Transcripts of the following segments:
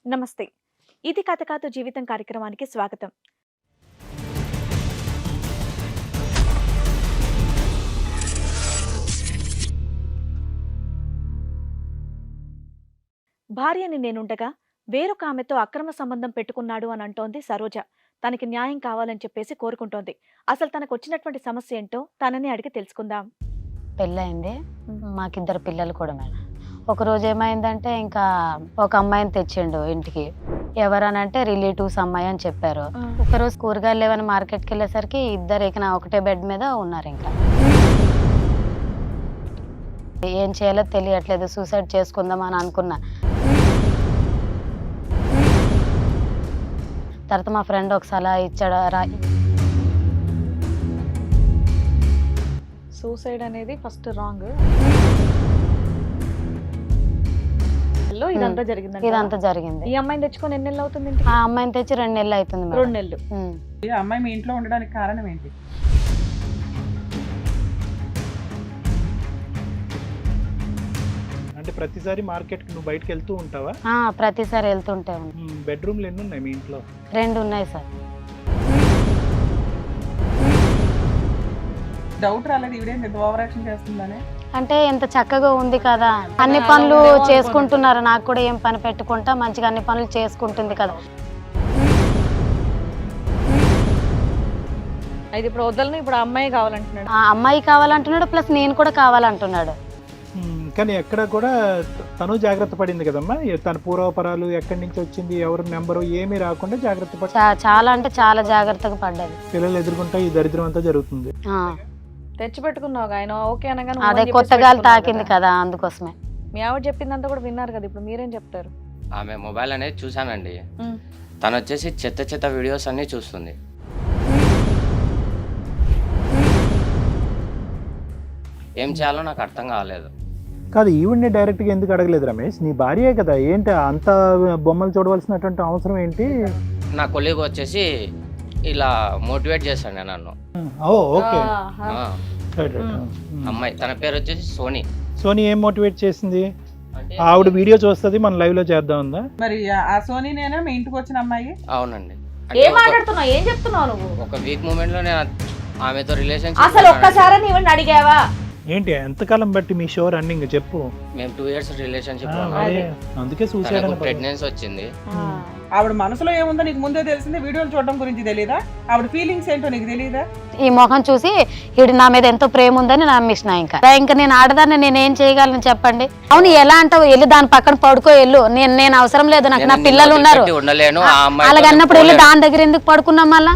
నమస్తే. ఇది కథ కాదు జీవితం కార్యక్రమానికి స్వాగతం. భార్యని నేనుండగా వేరొక ఆమెతో అక్రమ సంబంధం పెట్టుకున్నాడు అని అంటోంది సరోజ. తనకి న్యాయం కావాలని చెప్పేసి కోరుకుంటోంది. అసలు తనకు వచ్చినటువంటి సమస్య ఏంటో తనని అడిగి తెలుసుకుందాం. పెళ్ళయింది. మాకిద్దరు పిల్లలు కూడా మేడం. ఒకరోజు ఏమైందంటే ఇంకా ఒక అమ్మాయిని తెచ్చిండు ఇంటికి. ఎవరనంటే రిలేటివ్స్ అమ్మాయి అని చెప్పారు. ఒకరోజు కూరగాయలు లేవని మార్కెట్కి వెళ్ళేసరికి ఇద్దరు ఇక ఒకటే బెడ్ మీద ఉన్నారు. ఇంకా ఏం చేయాలో తెలియట్లేదు, సూసైడ్ చేసుకుందాం అని అనుకున్నా. తర్వాత మా ఫ్రెండ్ ఒక సలహా ఇచ్చాడు. సూసైడ్ అనేది ఫస్ట్ రాంగ్. ఇదంతా జరిగింది. ఇదంతా జరిగింది. ఈ అమ్మాయిని తెచ్చుకొని ఎన్ని నెలలు అవుతుంది? ఆ అమ్మాయిని తెచ్చి 2 నెలలు అవుతుంది. 2 నెలలు. ఈ అమ్మాయి మీ ఇంట్లో ఉండడానికి కారణం ఏంటి? అంటే ప్రతిసారి మార్కెట్ కి నువ్వు బయటకు వెళ్తూ ఉంటావా? ప్రతిసారి వెళ్తుంటే. బెడ్రూమ్లు ఎన్ని ఉన్నాయి మీ ఇంట్లో? 2 ఉన్నాయి సార్. డౌట్ రాలేదు ఈవిడేం పెద్ద ఓవర్ యాక్షన్ చేస్తుందని? అంటే ఎంత చక్కగా ఉంది కదా, అన్ని పనులు చేసుకుంటున్నారు. నాకు కూడా ఏం పని పెట్టుకుంటా మంచిగా అన్ని పనులు చేసుకుంటుంది కదా. అయితే ఇప్పుడు వదలను, ఇప్పుడు అమ్మాయి కావాలంటున్నాడు. ఆ అమ్మాయి కావాలంటున్నాడు, ప్లస్ నేను కూడా కావాలంటున్నాడు. కానీ ఎక్కడ కూడా తను జాగ్రత్త పడింది కదమ్మా. తన పూర్వపరాలు ఎక్కడి నుంచి వచ్చింది, ఎవరి నెంబరు ఏమీ రాకుండా జాగ్రత్త పడి చాలా అంటే చాలా జాగ్రత్తగా పడ్డది. పిల్లలు ఎదుర్కొంటే ఈ దరిద్రం అంతా జరుగుతుంది. తెచ్చి పెట్టుకున్నావు ఆయన ఓకే అనగానే అదే కొత్తగా తాకింది కదా, అందుకోసమే. మీ ఆవిడ చెప్పిందంతా కూడా విన్నారు కదా, ఇప్పుడు మీరేం చెప్తారు? ఆమె మొబైల్ అనేది చూసానండి. తను వచ్చేసి చెత్త చెత్త వీడియోస్ అన్ని చూస్తుంది. ఏం చేయాలో నాకు అర్థం కాలేదు. కాదు, ఈవిడ్ని డైరెక్ట్గా ఎందుకు అడగలేదు రమేష్? నీ భార్యే కదా, ఏంటి అంత బొమ్మలు చూడవలసినటువంటి అవసరం ఏంటి? నా కొలీగ్ వచ్చేసి ఇలా మోటివేట్ చేశాను నన్ను. ఓకే. అమ్మాయి తన పేరు వచ్చేసి సోనీ. సోనీ ఏం మోటివేట్ చేసింది? ఆవిడ వీడియో చూస్తుంది, మన లైవ్ లో చేద్దాం ఉందా? మరి ఆ సోనీ నేనా మీ ఇంటికి వచ్చిన అమ్మాయి? అవునండి. ఏం మాట్లాడుతున్నావు, ఏం చెప్తున్నావు నువ్వు? ఒక వీక్ మూమెంట్ లో నేను ఆమెతో రిలేషన్. అసలు ఒక్కసారి నీవని అడిగావా? ఏంటి ఎంతకాలం బట్టి మీ షో రన్నింగ్ చెప్పు. మేము 2 years రిలేషన్షిప్. అందుకే సూసైడ్. ప్రెగ్నెన్సీ వచ్చింది. ఆవిడ మనసులో ఏముందో నీకు ముందే తెలిసింది, వీడియోలు చూడడం గురించి తెలియదా? ఆవిడ ఫీలింగ్స్ ఏంటో నీకు తెలియదా? ఈ మొహం చూసి వీడు నా మీద ఎంతో ప్రేమ ఉందని నమ్మిసిన. ఇంకా నేను ఆడదాన్ని, నేనేం చేయగలను చెప్పండి? అవును, ఎలా అంటావు? వెళ్ళి దాని పక్కన పడుకో, వెళ్ళు. నేను అవసరం లేదు, నాకు నా పిల్లలు ఉన్నారు. అలాగన్నప్పుడు వెళ్ళి దాని దగ్గర ఎందుకు పడుకున్నాం మళ్ళా?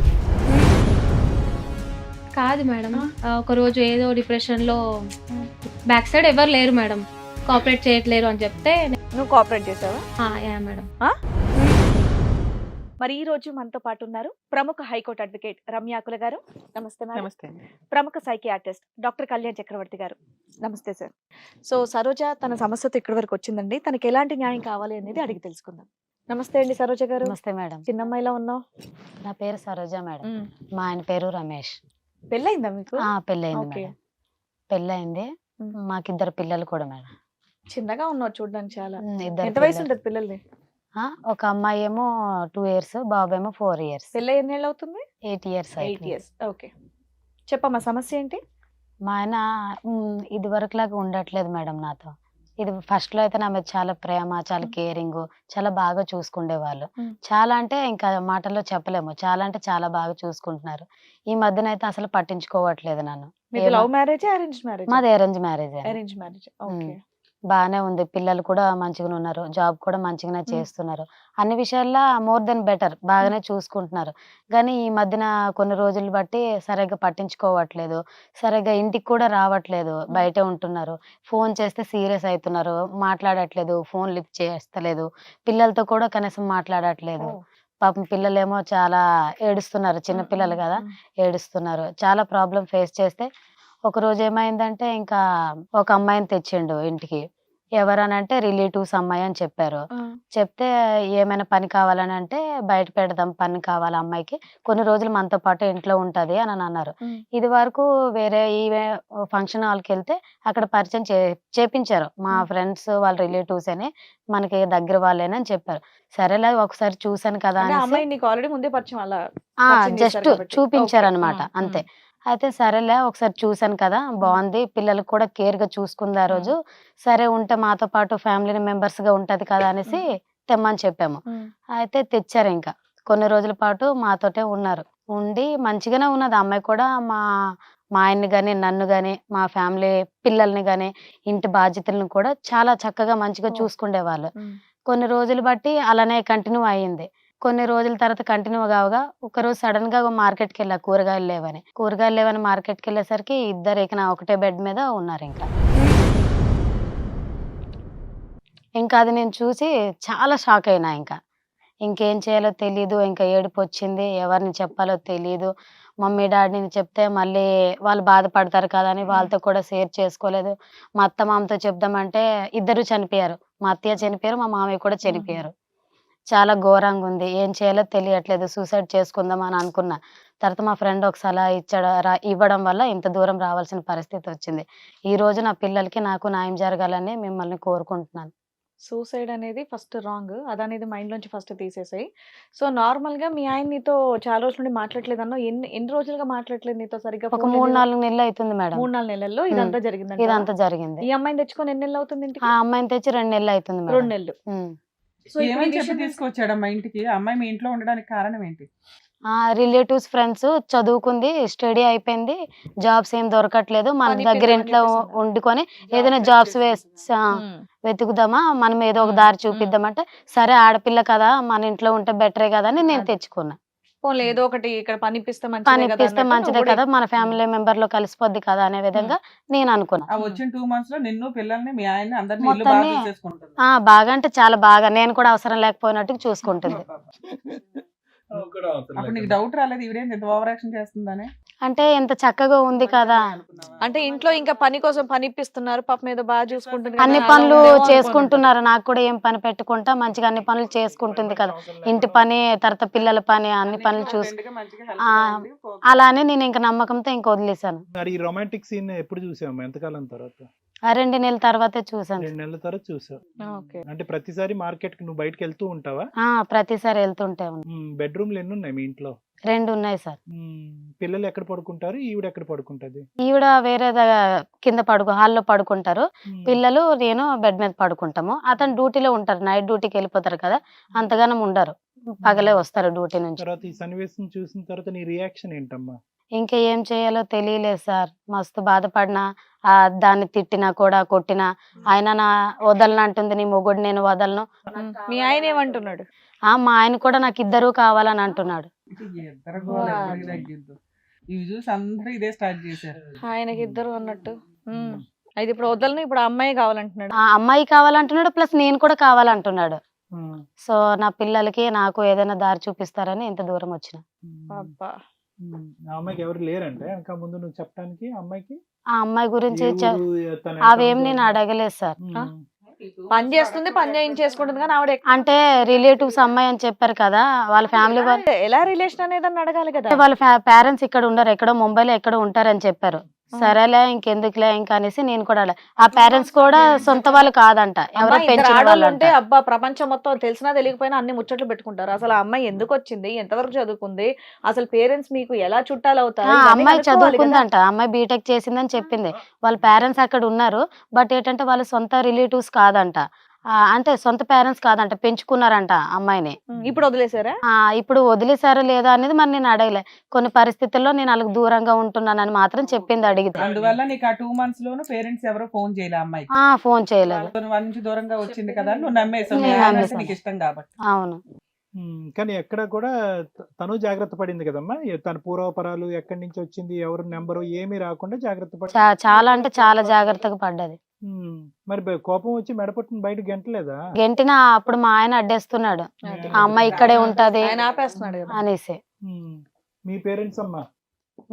కాదు మేడం, ఒక రోజు ఏదో డిప్రెషన్లో బ్యాక్ సైడ్ ఎవరు లేరు మేడం, కోఆపరేట్ చేయట్లేరు అని చెప్తే నువ్వు కోఆపరేట్ చేసావా? Yeah madam. మరి ఈ రోజు మనతో పాటు ఉన్నారు ప్రముఖ హైకోర్టు అడ్వకేట్ రమ్యాకుల గారు. నమస్తే మేడం. నమస్తే. ప్రముఖ సైకియాట్రిస్ట్ డాక్టర్ కళ్యాణ్ చక్రవర్తి గారు. నమస్తే సార్. సో సరోజ తన సమస్యతో ఇక్కడి వరకు వచ్చిందండి. తనకి ఎలాంటి న్యాయం కావాలి అనేది అడిగి తెలుసుకుందాం. నమస్తే అండి సరోజ గారు. నమస్తే మేడం. చిన్నమ్మాయిలా ఉన్నావు. నా పేరు సరోజ మేడం. మా ఆయన పేరు రమేష్. పెళ్ళయిందా మీకు? పెళ్ళయింది మేడం. పెళ్ళయింది. మాకిద్దరు పిల్లలు కూడా మేడం. చిన్నగా ఉన్నావు చూడడానికి చాలా. ఇద్దరు. ఎంత వయసు ఉంటుంది పిల్లల్ని? ఒక అమ్మాయి ఏమో 2 years, బాబు ఏమో 4 years. పెళ్ళి ఎన్ని ఏళ్ళు అవుతుంది? 8 years. 8 years. ఓకే, చెప్పమ్మా సమస్య ఏంటి? మా ఆయన ఇది వరకు లాగా ఉండట్లేదు మేడం నాతో. ఇది ఫస్ట్ లో అయితే నా మీద చాలా ప్రేమ, చాలా కేరింగ్, చాలా బాగా చూసుకుండేవాళ్ళు. చాలా అంటే ఇంకా మాటల్లో చెప్పలేము, చాలా అంటే చాలా బాగా చూసుకుంటున్నారు. ఈ మధ్యన అయితే అసలు పట్టించుకోవట్లేదు నన్ను. Love marriage, arrange marriage? మాది arrange marriage. Arrange marriage. Okay, బాగానే ఉంది. పిల్లలు కూడా మంచిగానే ఉన్నారు, జాబ్ కూడా మంచిగానే చేస్తున్నారు. అన్ని విషయాల్లో మోర్ దెన్ బెటర్, బాగానే చూసుకుంటున్నారు. కానీ ఈ మధ్యన కొన్ని రోజులు బట్టి సరిగ్గా పట్టించుకోవట్లేదు, సరిగ్గా ఇంటికి కూడా రావట్లేదు, బయటే ఉంటున్నారు. ఫోన్ చేస్తే సీరియస్ అవుతున్నారు, మాట్లాడట్లేదు, ఫోన్ లిఫ్ట్ చేస్తలేదు, పిల్లలతో కూడా కనీసం మాట్లాడట్లేదు. పాపం పిల్లలేమో చాలా ఏడుస్తున్నారు, చిన్న పిల్లలు కదా, ఏడుస్తున్నారు. చాలా ప్రాబ్లం ఫేస్ చేస్తే ఒక రోజు ఏమైందంటే ఇంకా ఒక అమ్మాయిని తెచ్చిండు ఇంటికి. ఎవరని అంటే రిలేటివ్స్ అమ్మాయి అని చెప్పారు. ఆ. చెప్తే ఏమైనా పని కావాలని అంటే బయట పెడదాం, పని కావాలి అమ్మాయికి, కొన్ని రోజులు మనతో పాటు ఇంట్లో ఉంటది అని అన్నారు. ఉమ్. ఇది వరకు వేరే ఫంక్షన్ హాల్కి వెళ్తే అక్కడ పరిచయం చేపించారు. మా ఫ్రెండ్స్ వాళ్ళ రిలేటివ్స్ అని, మనకి దగ్గర వాళ్ళేనని చెప్పారు. సరేలే ఒకసారి చూసాను కదా అంటే ఆ అనేసి అమ్మాయి నీకు ఆల్రెడీ ముందే పరిచయం అలా పరిచయం చేశారు జస్ట్ కాబట్టి. చూపించారనమాట ఓకే. అంతే. అయితే సరేలే ఒకసారి చూసాను కదా బాగుంది, పిల్లలకు కూడా కేర్ గా చూసుకుంది ఆ రోజు, సరే ఉంటే మాతో పాటు ఫ్యామిలీ మెంబర్స్ గా ఉంటది కదా అనేసి తెమ్మని చెప్పాము. ఉమ్. అయితే తెచ్చారు. ఇంకా కొన్ని రోజుల పాటు మాతోటే ఉన్నారు. ఉండి మంచిగానే ఉన్నది. ఆ అమ్మాయి కూడా మా మా ఆయన్ని గాని, నన్ను గాని, మా ఫ్యామిలీ పిల్లల్ని గాని, ఇంటి బాధ్యతలను కూడా చాలా చక్కగా మంచిగా ఓ. చూసుకుండేవాళ్ళు. ఉమ్. కొన్ని రోజులు బట్టి అలానే కంటిన్యూ అయ్యింది. కొన్ని రోజుల తర్వాత కంటిన్యూ కావగా ఒకరోజు సడన్ గా మార్కెట్కి వెళ్ళా, కూరగాయలు లేవని మార్కెట్కి వెళ్ళేసరికి ఇద్దరు ఒకటే బెడ్ మీద ఉన్నారు. ఇంకా అది నేను చూసి చాలా షాక్ అయినా. ఇంకేం చేయాలో తెలీదు. ఇంకా ఏడుపు వచ్చింది. ఎవరిని చెప్పాలో తెలీదు. మమ్మీ డాడీని చెప్తే మళ్ళీ వాళ్ళు బాధపడతారు కదా అని వాళ్ళతో కూడా షేర్ చేసుకోలేదు. మా అత్త మామతో చెప్దామంటే ఇద్దరు చనిపోయారు. మా అత్తయ్య చనిపోయారు, మా మామయ్య కూడా చనిపోయారు. చాలా ఘోరంగా ఉంది. ఏం చేయాలో తెలియట్లేదు. సూసైడ్ చేసుకుందాం అని అనుకున్నా. తర్వాత మా ఫ్రెండ్ ఒక సలహా ఇవ్వడం వల్ల ఇంత దూరం రావాల్సిన పరిస్థితి వచ్చింది. ఈ రోజు నా పిల్లలకి నాకు న్యాయం జరగాలని మిమ్మల్ని కోరుకుంటున్నాను. సూసైడ్ అనేది ఫస్ట్ రాంగ్. అదనేది మైండ్ లోంచి ఫస్ట్ తీసేసాయి. సో నార్మల్ గా మీ ఆయన నీతో చాలా రోజుల నుండి మాట్లాడలేదు అన్నావు. ఎన్ని ఎన్ని రోజులుగా మాట్లాడలేదు నీతో సరిగ్గా? ఒక 3-4 నెలలు అవుతుంది మేడం. 3-4 నెలల్లో ఇదంతా జరిగిందంట. ఇదంతా జరిగింది. ఈ అమ్మాయిని తెచ్చుకొని ఎన్ని నెలలు అవుతుంది ఇంటికి? ఆ అమ్మాయిని తెచ్చి 2 నెలలు అవుతుంది 2 మేడం. నెలలు. ఉమ్. సో ఇప్పుడు ఈ ఏమని చెప్పి విషయం తీసుకొచ్చాడమ్మా ఇంటికి? ఆ అమ్మాయి మీ ఇంట్లో ఉండడానికి కారణం ఏంటి? రిలేటివ్స్ ఫ్రెండ్స్ చదువుకుంది, స్టడీ అయిపోయింది, జాబ్స్ ఏం దొరకట్లేదు, మన పని దగ్గర ఇప్పిద్దామని ఇంట్లో చెప్పేసి వండుకొని ఏదైనా జాబ్స్ ఉమ్. వెతుకుదామా, మనం ఏదో ఒక దారి చూపిద్దామంటే సరే ఆడపిల్ల కదా మన ఇంట్లో ఉంటే బెటరే కదా అని నేను తెచ్చుకున్నా. పోన్లే ఏదో ఒకటి ఇక్కడ పని ఇప్పిస్తే పని మంచిదే కదా ఇప్పిస్తే అన్నట్టు మంచిదే నువ్వు కూడా కదా, మన ఫ్యామిలీ మెంబర్ లో కలిసిపోద్ది కదా అనే విధంగా నేను అనుకున్నా. ఆ వచ్చిన 2 months లో నిన్ను, పిల్లల్ని, మీ ఆయన్ని అందరినీ ఇల్లు బాగా మొత్తాన్ని చూసేసుకుంటుంది. బాగా అంటే చాలా బాగా, నేను కూడా అవసరం లేకపోయినట్టు చూసుకుంటుంది. అప్పుడు నీకు డౌట్ రాలేదు ఈవిడేంటి ఇంత ఓవర్ యాక్షన్ చేస్తుందని? అంటే ఎంత చక్కగా ఉంది కదా, అంటే ఇంట్లో ఇంకా పని కోసం పని ఇప్పిస్తున్నారు, పాపం ఏదో బాగా చూసుకుంటుంది అన్ని కదా, పనులు అలా ఉందేమో అనుకోని చేసుకుంటున్నారు. నాకు కూడా ఏం పని పెట్టుకుంటా మంచిగా అన్ని పనులు చేసుకుంటుంది కదా, ఇంటి పని తర్వాత పిల్లల పని అన్ని పనులు చూసు అలా అని నేను ఇంకా నమ్మకంతో ఇంక వదిలేశాను. మరి ఈ రొమాంటిక్ సీన్ ఎప్పుడు చూసావు? ఎంతకాలం తర్వాత? 2 నెలల తర్వాతే చూసాను. 2 నెలల తర్వాత చూసావు. ఓకే. అంటే ప్రతిసారి మార్కెట్ కి నువ్వు బయటకు వెళ్తూ ఉంటావా? ప్రతిసారి వెళ్తుంటే ఉన్నా. బెడ్రూమ్లు ఎన్ని ఉన్నాయి మీ ఇంట్లో? 2 ఉన్నాయి సార్. పిల్లలు ఎక్కడ పడుకుంటారు? ఈవిడ ఎక్కడ పడుకుంటది? ఈవిడ వేరే కింద హాల్లో పడుకుంటారు. పిల్లలు నేను బెడ్ మీద పడుకుంటాము. అతను డ్యూటీలో ఉంటారు, నైట్ డ్యూటీకి వెళ్ళిపోతారు కదా, అంతగానం ఉండరు, పగలే వస్తారు డ్యూటీ నుంచి. తర్వాత ఈ సన్నివేశం చూసిన తర్వాత నీ రియాక్షన్ ఏంటమ్మా? ఇంకా ఏం చేయాలో తెలియలేదు సార్. మస్తు బాధపడినా, దాన్ని తిట్టినా కూడా కొట్టినా, ఆయన నా వదలను అంటుంది, నీ మొగుడు నేను వదలను. మీ ఆయన ఏమంటున్నాడు? మా ఆయన కూడా నాకు ఇద్దరు కావాలని అంటున్నాడు. ఇద్దరు గోల, ఎవరికి తగ్గిద్దు. ఇవి చూసి అందరూ ఇదే స్టార్ట్ చేశారు. ఆయనకి ఇద్దరు అన్నట్టు. అయితే ఇప్పుడు వదలను, ఇప్పుడు ఆ అమ్మాయి కావాలంటున్నాడు. ఆ అమ్మాయి కావాలంటున్నాడు, ప్లస్ నేను కూడా కావాలంటున్నాడు. సో నా పిల్లలకి నాకు ఏదైనా దారి చూపిస్తారని ఇంత దూరం వచ్చిన. అబ్బా. ఆ అమ్మాయికి ఎవరు లేరంటే ఇంకా ముందు నువ్వు చెప్పడానికి? అమ్మాయికి ఆ అమ్మాయి గురించి ఏ ఊరు, తన అవేం ఎక్కడ నేను ఉంటుంది? అడగలేదు సార్. పని చేస్తుంది, పని చేయించేసుకుంటుంది కానీ ఆవిడ అంటే రిలేటివ్స్ అమ్మాయి అని చెప్పారు కదా, వాళ్ళ ఫ్యామిలీ వాళ్ళు, ఎలా రిలేషన్ అనేది అని అడగాలి కదా. వాళ్ళ పేరెంట్స్ ఇక్కడ ఉండరు, ఎక్కడో ముంబైలో ఎక్కడో ఉంటారని చెప్పారు. సరేలే ఇంకెందుకులే ఇంకా అనేసి నేను కూడా ఆ పేరెంట్స్ కూడా సొంత వాళ్ళు కాదంట, ఎవరో అమ్మాయి ఇద్దరు పెంచిన ఆడవాళ్ళు వాళ్ళు ఉంటే అబ్బా ప్రపంచం మొత్తం తెలిసినా తెలియకపోయినా అన్ని ముచ్చట్లు పెట్టుకుంటారు. అసలు ఆ అమ్మాయి ఎందుకు వచ్చింది, ఎంతవరకు చదువుకుంది, అసలు పేరెంట్స్ మీకు ఎలా చుట్టాలు అవుతారు, ఇవన్నీ అమ్మాయి కనుక్కోవాలి కదా. చదువుకుందంట, అమ్మాయి బీటెక్ చేసిందని చెప్పింది. వాళ్ళ పేరెంట్స్ అక్కడ ఉన్నారు, బట్ ఏంటంటే వాళ్ళ సొంత రిలేటివ్స్ కాదంట, అంటే సొంత పేరెంట్స్ కాదంట, పెంచుకున్నారంట అమ్మాయిని. ఇప్పుడు వదిలేసారా? ఇప్పుడు వదిలేసారా లేదా అనేది మరి నేను అడగలే. కొన్ని పరిస్థితుల్లో నేను వాళ్ళకి దూరంగా ఉంటున్నానని మాత్రం చెప్పింది అడిగితే. అందువల్ల నీకు ఆ 2 months లోను పేరెంట్స్ ఎవరో ఫోన్ చేయలే అమ్మాయి. ఫోన్ చేయలేదు. వాళ్ళ నుంచి దూరంగా వచ్చింది కదా అని నువ్వు నమ్మేసావు. నేను మీ ఆయన అంటే నమ్మేసాను. నీకు ఇష్టం కాబట్టి. అవును. కానీ ఎక్కడ కూడా తను జాగ్రత్త పడింది కదమ్మా. తన పూర్వపరాలు ఎక్కడి నుంచి వచ్చింది, ఎవరు నెంబరు ఏమీ రాకుండా జాగ్రత్త పడి. చాలా అంటే చాలా జాగ్రత్తగా పడ్డది. మరి కోపం వచ్చి మెడపట్టుని బయట గెంటలేదా? గెంటినా అప్పుడు మా ఆయన అడ్డేస్తున్నాడు, ఆ అమ్మాయి ఇక్కడే ఉంటది ఆయన ఆపేస్తున్నాడు కదా. అనేసి. మీ పేరెంట్స్ అమ్మా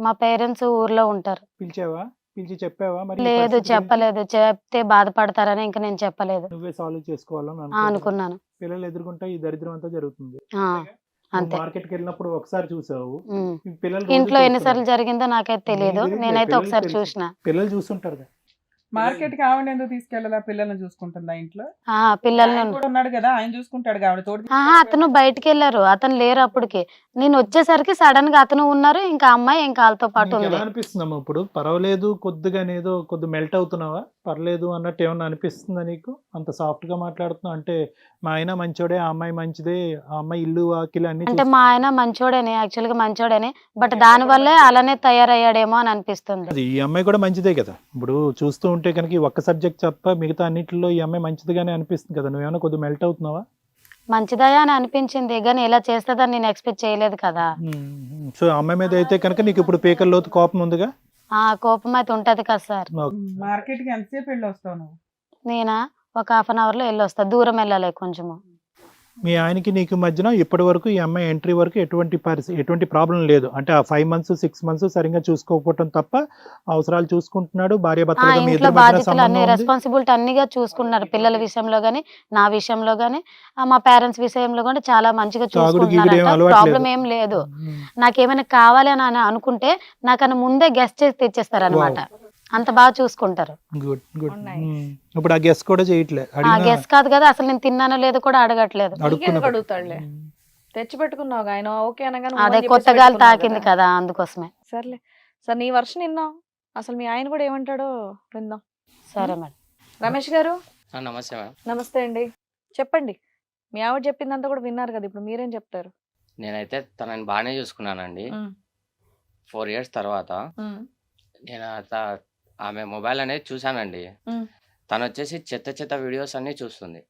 మా పేరెంట్స్ ఊర్లో ఉంటారు. పిలిచావా? పిలిచి చెప్పావా మరి ఈ లేదు పరిస్థితి గురించి? చెప్పలేదు, చెప్తే బాధపడతారని ఇంకా నేను చెప్పలేదు. నువ్వే సాల్వ్ చేసుకోవాలని అనుకున్నాను. పిల్లలు ఎదుర్కొంటే ఈ దరిద్రం అంతా జరుగుతుంది. ఆ, అంతే. మార్కెట్కి వెళ్ళినప్పుడు ఒకసారి చూసావు, ఉమ్. ఈ పిల్లలు రోజు ఇంట్లో ఎన్నిసార్లు చూస్తున్నారు. జరిగిందో నాకైతే తెలియదు, నీకు నేనైతే పిల్లలు ఒకసారి తెలుసు. చూసిన. పిల్లలు చూస్తుంటారు కదా. మార్కెట్కి ఆవిడ ఎందుకు తీసుకెళ్ళాలా? పిల్లల్ని చూసుకుంటుందా ఇంట్లో? పిల్లల్ని ఆయన కూడా ఉన్నాడు కదా, ఆయన చూసుకుంటాడు ఆవిడ తోడు. అతను బయటికి వెళ్ళారు, అతను లేరు అప్పటికి. నేను వచ్చేసరికి సడన్ గా అతను ఉన్నారు, ఇంకా అమ్మాయి ఇంకా వాళ్ళతో పాటు నీకు ఉంది. ఎలా అనిపిస్తుందమ్మా ఇప్పుడు? పర్వాలేదు, కొద్దిగా ఏదో కొద్ది మెల్ట్ అవుతున్నావా? పర్లేదు అన్నట్టు ఏమన్నా అనిపిస్తుందా నీకు? అంత సాఫ్ట్ గా మాట్లాడుతున్నావు అంటే మా ఆయన మంచోడే, ఆ అమ్మాయి మంచిదే, ఆ అమ్మాయి ఇల్లు వాకిలు అన్ని అంటే మా ఆయన మంచోడేనే, యాక్చువల్ గా మంచోడేనే, బట్ దాని వల్లే అలానే తయారయ్యాడేమో అని అనిపిస్తుంది. అది ఈ అమ్మాయి కూడా మంచిదే కదా. ఇప్పుడు చూస్తూ ఉంటే కనుక ఈ ఒక్క సబ్జెక్ట్ తప్ప మిగతా అన్నిటిలో ఈ అమ్మాయి మంచిదిగానే అనిపిస్తుంది కదా. నువ్వేమైనా కొద్దిగా మెల్ట్ అవుతున్నావా? మంచిదయా అని అనిపించింది, కానీ ఇలా చేస్తుందని నేను ఎక్స్పెక్ట్ చేయలేదు కదా. సో అమ్మాయి మీద అయితే కనుక నీకు ఇప్పుడు పీకల్లోతు కోపం ఉందిగా? కోపం అయితే ఉంటది కదా సార్. మార్కెట్కి ఎంతసేపు వెళ్ళి వస్తావు నువ్వు? నేనా ఒక 1/2 hour లో వెళ్ళి వస్తా, దూరం వెళ్ళాలి కొంచెము. మీ ఆయనకి నీకు మధ్యన ఇప్పటి వరకు ఈ అమ్మాయి ఎంట్రీ వరకు ఎటువంటి ప్రాబ్లం లేదు అంటే ఆ 5 months 6 months సరిగ్గా చూసుకోకపోవటం తప్ప అవసరాలు చూసుకుంటున్నాడు. భార్య భర్తలుగా మీ ఇంట్లో ఇద్దరి మధ్యన బాధ్యతలు సంబంధం అన్ని ఉంది. రెస్పాన్సిబిలిటీ అన్నిగా చూసుకున్నారు, పిల్లల విషయంలో గానీ నా విషయంలో గానీ మా పేరెంట్స్ విషయంలో కూడా చాలా మంచిగా తాగుడు గీగుడు ఏం చూసుకుంటున్నారు. అలవాటు ప్రాబ్లం లేదు. ఏం లేదు. నాకేమైనా కావాలి అని అనుకుంటే నాకన్నా ముందే గెస్ట్ చేసి తెచ్చేస్తారు అనమాట, అంత బాగా చూసుకుంటారు. Good good. Nice. ఇప్పుడు ఆ గెస్ కూడా చేయట్లే. గెస్ట్ కాదు కదా, అసలు నేను తిన్నానో లేదో కూడా అడగట్లేదు. ఇంకెందుకు అడుగుతాడులే, తెచ్చి పెట్టుకున్నావు ఆయన ఓకే అనగానే అదే నువ్వు అని కొత్త చెప్పేసి గాలి పెట్టుకున్నావు తాకింది కదా. కదా, అందుకోసమే. సర్లే సార్, నీ వర్షన్ విన్నాం, అసలు మీ ఆయన కూడా ఏమంటాడో విందాం. సరే మేడం. రమేష్ గారు నమస్తే మేడం. నమస్తే అండి, చెప్పండి. మీ ఆవిడ చెప్పిందంతా కూడా విన్నారు కదా, ఇప్పుడు మీరేం చెప్తారు? నేనైతే తనని బాగానే చూసుకున్నానండి. 4 years తర్వాత నేను ఆమె మొబైల్ అనేది చూశానండి. మ్మ్. తను వచ్చేసి చెత్త చెత్త వీడియోస్ అన్నీ చూస్తుంది.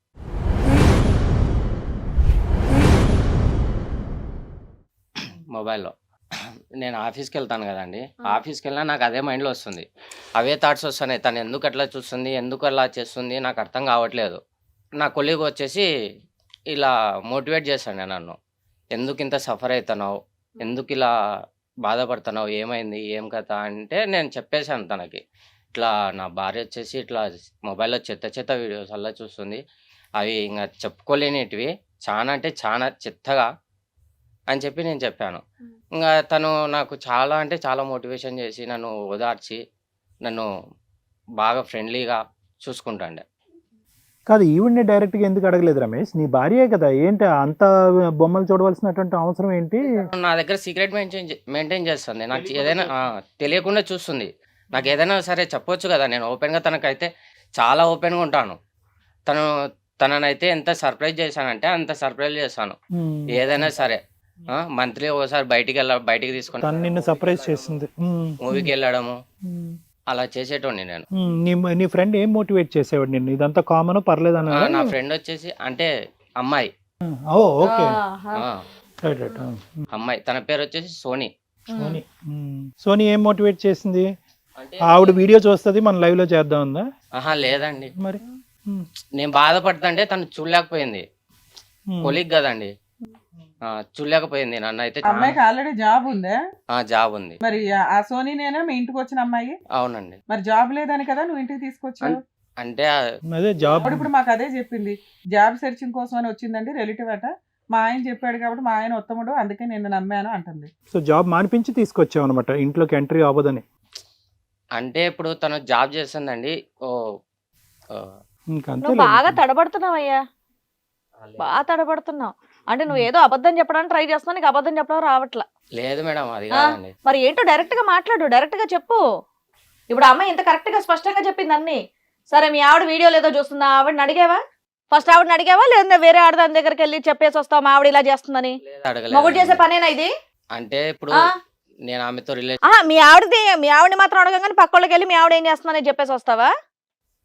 మొబైల్లో నేను ఆఫీస్కి వెళ్తాను కదండి, ఆఫీస్కి వెళ్ళినా నాకు అదే మైండ్లో వస్తుంది, అవే థాట్స్ వస్తున్నాయి. తను ఎందుకు అట్లా చూస్తుంది, ఎందుకు అలా చేస్తుంది, నాకు అర్థం కావట్లేదు. నా కొలీగ్ వచ్చేసి ఇలా మోటివేట్ చేశాను నన్ను, ఎందుకు ఇంత సఫర్ అవుతున్నావు, ఎందుకు ఇలా బాధపడుతున్నావు, ఏమైంది, ఏం కథ అంటే నేను చెప్పేశాను తనకి, ఇట్లా నా భార్య వచ్చేసి ఇట్లా మొబైల్లో చెత్త చెత్త వీడియోస్ అలా చూస్తుంది, అవి ఇంకా చెప్పుకోలేనిటివి, చాలా అంటే చాలా చెత్తగా అని చెప్పి నేను చెప్పాను. ఇంకా తను నాకు చాలా అంటే చాలా మోటివేషన్ చేసి నన్ను ఓదార్చి నన్ను బాగా ఫ్రెండ్లీగా చూసుకుంటాండే. కాదు, ఈవిడ్ని డైరెక్ట్ గా ఎందుకు అడగలేదు రమేష్? నీ భార్యే కదా, ఏంటి అంత బొమ్మలు చూడవలసినటువంటి అవసరం ఏంటి? నా దగ్గర సీక్రెట్ మెయింటైన్ చేస్తుంది, నాకు ఏదైనా తెలియకుండా చూస్తుంది. నాకు ఏదైనా సరే చెప్పొచ్చు కదా, నేను ఓపెన్గా తనకైతే చాలా ఓపెన్గా ఉంటాను. తననైతే ఎంత సర్ప్రైజ్ చేశానంటే అంత సర్ప్రైజ్ చేశాను. ఏదైనా సరే మంత్లీ ఒకసారి బయటికి తీసుకొని తను నిన్ను సర్ప్రైజ్ చేసింది. మూవీకి వెళ్ళడము అలా చేసేటోండి నేను. నీ ఫ్రెండ్ ఏం మోటివేట్ చేసేవాడు నిన్ను? ఇదంతా కామన్, పర్లేదు అన్న. నా ఫ్రెండ్ వచ్చేసి అంటే అమ్మాయి. ఓకే. ఆహా. అమ్మాయి తన పేరు వచ్చేసి సోనీ. సోనీ ఏం మోటివేట్ చేసింది? అంటే ఆవిడ వీడియో చూస్తుంది, మన లైవ్ లో చేద్దాం ఉందా? లేదండి, మరి నేను బాధపడుతుంటే తను చూడలేకపోయింది. కొలీగ్ కదండి, చూడలేకపోయింది నన్ను. అయితే అమ్మాయికి ఆల్రెడీ జాబ్ ఉందా? జాబ్ ఉంది. మరి ఆ సోనీనేనా మీ ఇంటికి వచ్చిన అమ్మాయి? అవునండి. మరి జాబ్ లేదని కదా నువ్వు ఇంటికి తీసుకొచ్చావు. అంటే అదే జాబ్. ఇప్పుడు మాకు అదే చెప్పింది, జాబ్ సెర్చింగ్ కోసం అని వచ్చిందండి, రిలేటివ్ అట. మా ఆయన చెప్పాడు కాబట్టి మా ఆయన ఉత్తముడు, అందుకే నేను నమ్మాను అంటుంది. సో జాబ్ మానిపించి తీసుకొచ్చావు అనమాట, ఇంట్లోకి ఎంట్రీ అవ్వదని. అంటే ఇప్పుడు తను జాబ్ చేస్తుందండి. నువ్వు బాగా తడబడుతున్నావు అయ్యా, బాగా తడబడుతున్నావు. అంటే నువ్వు ఏదో అబద్ధం చెప్పడానికి ట్రై చేస్తున్నావు, నీకు అబద్ధం చెప్పడం రావట్లా. లేదు మేడం, అది కాదండి. మరి ఏంటో డైరెక్ట్ గా మాట్లాడు, డైరెక్ట్ గా చెప్పు. ఇప్పుడు అమ్మాయి ఇంత కరెక్ట్ గా స్పష్టంగా చెప్పింది అన్ని. సరే, మీ ఆవిడ వీడియోలు ఏదో చూస్తుందా, ఆవిడని అడిగావా? ఫస్ట్ ఆవిడని అడిగావా, లేదా వేరే ఆడదాని దగ్గరికి వెళ్ళి చెప్పేసి వస్తావు మా ఆవిడ ఇలా చేస్తుందని? మొగుడు చేసే పనేనా ఇది? అంటే ఇప్పుడు నేను ఆమెతో మీ ఆవిడని మాత్రం అడగగానే పక్కళ్ళకి వెళ్ళి మీ ఆవిడ ఏం చేస్తుందని చెప్పేసి వస్తావా?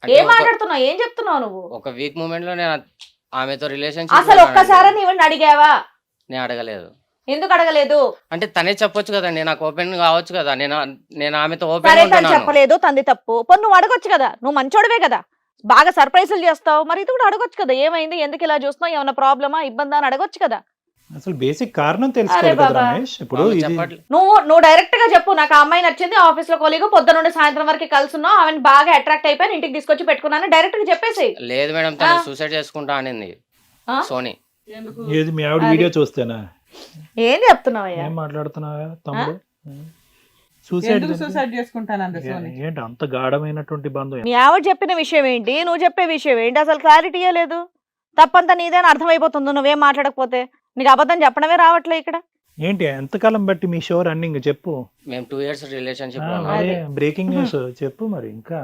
ఏం మాట్లాడుతున్నావు, ఏం చెప్తున్నావు నువ్వు? ఒక వీక్ మూమెంట్ లో నేను ఆమెతో రిలేషన్ అసలు ఒక్కసారి నీవని అడిగావా? నేను అడగలేదు. ఎందుకు అడగలేదు? అంటే తనే చెప్పొచ్చు కదండి, నాకు ఓపెన్ కావచ్చు కదా. నేను ఆమెతో సరే, ఓపెన్ తను చెప్పలేదు, తంది తప్పు. పోనీ నువ్వు అడగొచ్చు కదా, నువ్వు మంచోడివే కదా, బాగా సర్ప్రైజులు చేస్తావు, మరి ఇది కూడా అడగొచ్చు కదా, ఏమైంది, ఎందుకు ఇలా చూస్తున్నావు, ఏమన్నా ప్రాబ్లమా, ఇబ్బందా అని అడగొచ్చు కదా. అసలు బేసిక్ కారణం తెలుసుకోవాలి అరే కదా బాబా. రమేష్. ఇప్పుడు వాళ్ళు ఇది చెప్పట్లే. నువ్వు డైరెక్ట్ గా చెప్పు, నాకు ఆ అమ్మాయి నచ్చింది, ఆఫీస్ లో కొలీగు, పొద్దున నుండి సాయంత్రం వరకు కలుసున్నావు, ఆమెను బాగా అట్రాక్ట్ అయిపోయి ఇంటికి తీసుకొచ్చి పెట్టుకున్నాను, డైరెక్ట్ గా చెప్పేసి. లేదు మేడం, తను ఆ. సూసైడ్ చేసుకుంటా అనింది ఆ? సోని. ఏది మీ ఆవిడ అది. వీడియో చూస్తేనా? ఏం చెప్తున్నావయ్యా? ఏం మాట్లాడుతున్నావా తమ్ముడు? సూసైడ్ ఎందుకు సూసైడ్ చేసుకుంటాను అంద సోని? ఏంటి అంత గాఢమైనటువంటి బంధం? మీ ఆవిడ చెప్పిన విషయం ఏంటి, నువ్వు చెప్పే విషయం ఏంటి, అసలు క్లారిటీయే లేదు. తప్పంతా నీదేని అర్థమైపోతుంది నువ్వేం మాట్లాడకపోతే. నీకు అబద్ధం చెప్పడమే రావట్లే ఇక్కడ. ఏంటి ఎంతకాలం బట్టి మీ షో రన్నింగ్ చెప్పు. మేము 2 years రిలేషన్షిప్ లో ఉన్నాం. అదే అదే. బ్రేకింగ్ న్యూస్ చెప్పు మరి ఇంకా.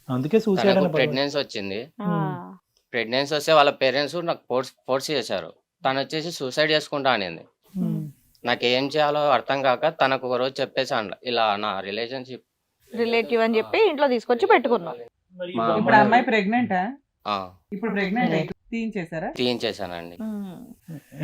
అందుకే సూసైడ్ తనకు అని ప్రెగ్నెన్సీ వచ్చింది. ఆ. ప్రెగ్నెన్సీ వస్తే వాళ్ళ పేరెంట్స్ నాకు ఫోర్స్ చేశారు. తను వచ్చేసి సూసైడ్ చేసుకుంటా అనింది. నాకు ఏం చేయాలో అర్థం కాక తనకు ఒక రోజు చెప్పేసాను, ఇలా నా రిలేషన్షిప్. రిలేటివ్ అని చెప్పి ఇంట్లో తీసుకొచ్చి పెట్టుకున్నావు. మా ఇప్పుడు ఆ అమ్మాయి ప్రెగ్నెంటా? ఆ, ఇప్పుడు ప్రెగ్నెంట్ తీయించేసారా? తీయించేసానండి.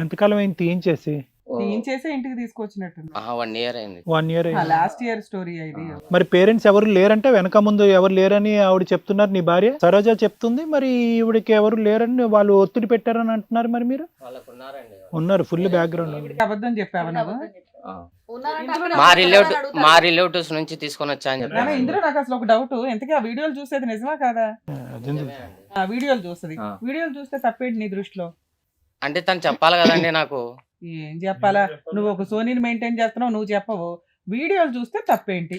ఎంతకాలం అయింది తీయించేసి? తీయించేసే ఇంటికి తీసుకొచ్చినట్టు. 1 year అయింది. 1 year అయింది. లాస్ట్ ఇయర్ స్టోరీ ఇది. మరి పేరెంట్స్ ఎవరు లేరంటే వెనక ముందు ఎవరు లేరని ఆవిడ చెప్తున్నారు, నీ భార్య సరోజ చెప్తుంది. మరి ఈవిడికి ఎవరు లేరని వాళ్ళు ఒత్తిడి పెట్టారని అంటున్నారు. మరి మీరు వాళ్ళకు ఉన్నారండి. ఉన్నారు, ఫుల్ బ్యాక్గ్రౌండ్. అబద్ధం చెప్పావా నువ్వు? ఆ. మా రిలేటివ్స్ నుంచి తీసుకొని వచ్చా అని నాన్న, చెప్పాను. ఇందులో నాకు అసలు ఒక డౌట్, ఎంతకీ ఆ వీడియోలు చూసేది నిజమా కాదా? ఆ వీడియోలు చూస్తుంది. ఆ. వీడియోలు చూస్తే తప్పేంటి నీ దృష్టిలో? అంటే తను చెప్పాలి కదండి నాకు. ఏం చెప్పాలా? నువ్వు ఒక సోనీని మెయింటైన్ చేస్తున్నావు, నువ్వు చెప్పవు. వీడియోలు చూస్తే తప్పేంటి?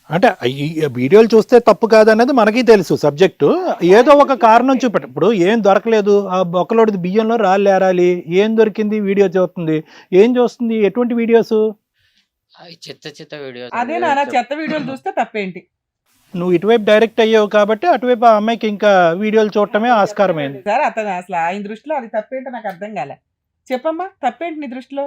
అంటే ఈ వీడియోలు చూస్తే తప్పు కాదనేది మనకి తెలుసు సబ్జెక్టు. ఏదో ఒక కారణం చూపెట్టు. ఇప్పుడు ఏం దొరకలేదు, ఆ బొక్కలోడి బియ్యంలో రాళ్ళు ఏరాలి, ఏం దొరికింది, వీడియో చూస్తుంది. ఏం చూస్తుంది, ఎటువంటి వీడియోస్? అవి చిత్త వీడియోస్. అదే నాన్న, చెత్త వీడియోలు చూస్తే తప్పేంటి? నువ్వు ఇటువైపు డైరెక్ట్ అయ్యావు కాబట్టి అటువైపు ఆ అమ్మాయికి ఇంకా వీడియోలు చూడటమే ఆస్కారమైంది. సార్ అతను అసలు ఆయన దృష్టిలో అది తప్పేంటో నాకు అర్థం కాలే. చెప్పమ్మా, తప్పేంటి నీ దృష్టిలో?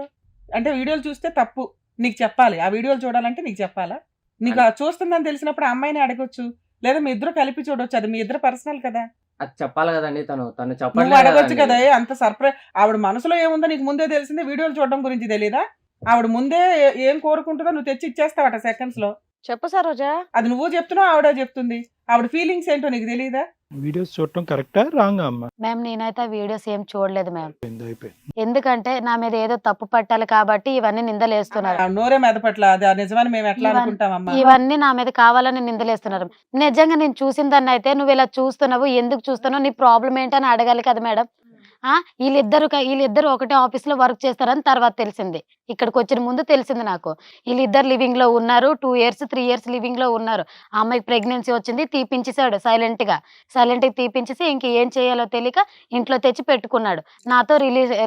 అంటే వీడియోలు చూస్తే తప్పు నీకు చెప్పాలి, ఆ వీడియోలు చూడాలంటే నీకు చెప్పాలా? నీకు చూస్తుందని తెలిసినప్పుడు ఆ అమ్మాయిని అడగొచ్చు, లేదా మీ ఇద్దరు కలిపి చూడొచ్చు. అది మీ ఇద్దరు పర్సనల్ కదా, అది చెప్పాలి కదండి. తను నువ్వు చెప్పలేదు అడగొచ్చు కదండి. కదా. అంత సర్ప్రైజ్, ఆవిడ మనసులో ఏముందో నీకు ముందే తెలిసింది, వీడియోలు చూడడం గురించి తెలీదా? ఆవిడ ముందే ఏం కోరుకుంటుందో నువ్వు తెచ్చి ఇచ్చేస్తావట సెకండ్స్ లో. చెప్పు సరోజా. అది నువ్వు చెప్తున్నావు, ఆవిడ చెప్తుంది. ఆవిడ ఫీలింగ్స్ ఏంటో నీకు తెలీదా? వీడియోస్ చూడటం కరెక్టా రాంగా అమ్మ? మ్యామ్ నేనైతే ఆ వీడియోస్ ఏం చూడలేదు మ్యామ్. అయిపోయింది. ఎందుకంటే నా మీద ఏదో తప్పు పట్టాలి కాబట్టి ఇవన్నీ నిందలేస్తున్నారు. ఆ నోరే మెదపట్ల, అది ఆ నిజమని మేము ఎట్లా ఇవన్నీ- అనుకుంటామమ్మా? ఇవన్నీ నా మీద కావాలని నిందలేస్తున్నారు. నిజంగా నేను చూసిన దాన్ని అయితే నువ్వు ఇలా చూస్తున్నావు, ఎందుకు చూస్తున్నావు, నీ ప్రాబ్లం ఏంటని అడగాలి కదా మేడం. వీళ్ళిద్దరు ఒకటే ఆఫీస్ లో వర్క్ చేస్తారని తర్వాత తెలిసింది. ఇక్కడికి వచ్చిన ముందు తెలిసింది నాకు. వీళ్ళిద్దరు లివింగ్ లో ఉన్నారు, 2 years 3 years లివింగ్ లో ఉన్నారు. ఆ అమ్మాయికి ప్రెగ్నెన్సీ వచ్చింది, తీపించేశాడు సైలెంట్ గా తీపించేసి ఇంక ఏం చేయాలో తెలియక ఇంట్లో తెచ్చి పెట్టుకున్నాడు. నాతో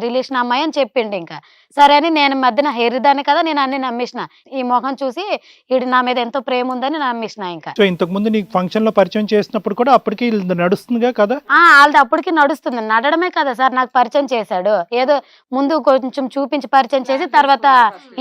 రిలేషన్ అమ్మాయి అని చెప్పిండు. ఇంకా సరే అని నేను మధ్యన హెరిదాన్ని కదా, నేను అన్ని నమ్మేసిన. ఈ మొహం చూసి వీడు నా మీద ఎంతో ప్రేమ ఉందని నమ్మేసిన. ఇంకా సో ఇంతకు ముందు నీకు ఫంక్షన్ లో పరిచయం చేసినప్పుడు కూడా అప్పటికి ఇది నడుస్తుందిగా కదా? వాళ్ళది అప్పటికి నడుస్తుంది. నడడమే కదా సార్ నాకు పరిచయం చేశాడు. ఏదో ముందు కొంచెం చూపించి పరిచయం చేసి తర్వాత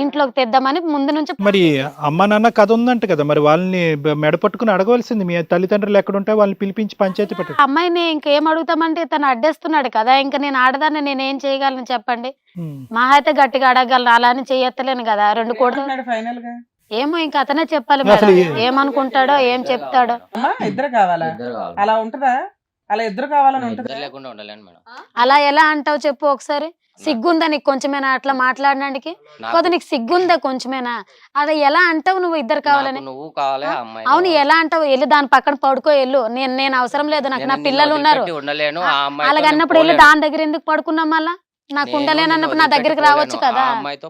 ఇంట్లోకి తెద్దామని ముందు నుంచి. మరి అమ్మ నాన్న కథ ఉందంట కదా, మరి వాళ్ళని మెడ పట్టుకుని అడగవలసింది. మీ తల్లిదండ్రులు ఎక్కడుంటే వాళ్ళని పిలిపించి పంచాయతీ పెట్టండి. అమ్మాయిని ఇంకేం అడుగుతామంటే తను అడ్డేస్తున్నాడు కదా. ఇంకా నేను ఆడదాన్ని నేనేం చేయగలను చెప్పండి. మా అయితే గట్టిగా అడగలను, అలా అని చెయ్యలేను కదా. 2 కోట్లు ఫైనల్ గా ఏమో ఇంకా అతనే చెప్పాలి మేడం. అసలు ఏమనుకుంటాడో ఏం చెప్తాడో. అమ్మా, ఇద్దరు కావాలా? ఇద్దరు కావాలి. అలా ఉంటదా? అలా ఇద్దరు కావాలని ఇద్దరు ఉంటదా? లేకుండా ఉండలేను మేడం. అలా ఎలా అంటావు చెప్పు ఒకసారి. సిగ్గుందా నీకు కొంచెమేనా అట్లా మాట్లాడడానికి? పోతే నీకు సిగ్గుందా కొంచెమేనా? అది ఎలా అంటావు నువ్వు ఇద్దరు కావాలని? నాకు నువ్వు కావాలి, ఆ అమ్మాయి అవును కావాలి. ఎలా అంటావు? వెళ్ళి దాని పక్కన పడుకో వెళ్ళు. నేను అవసరం లేదు, నాకు నా నేను పిల్లలు నిన్ను ఉన్నారు. వదిలిపెట్టి ఉండలేను. ఆ అమ్మాయితో అలాగ నేను అన్నప్పుడు వెళ్ళి పోలేను. దాని దగ్గర ఎందుకు పడుకున్నాం? మళ్ళా నాకు నేను ఉండలేనన్నప్పుడు నా నిన్ను దగ్గరికి వదిలిపెట్టి రావచ్చు పోలేను. కదా. ఆ అమ్మాయితో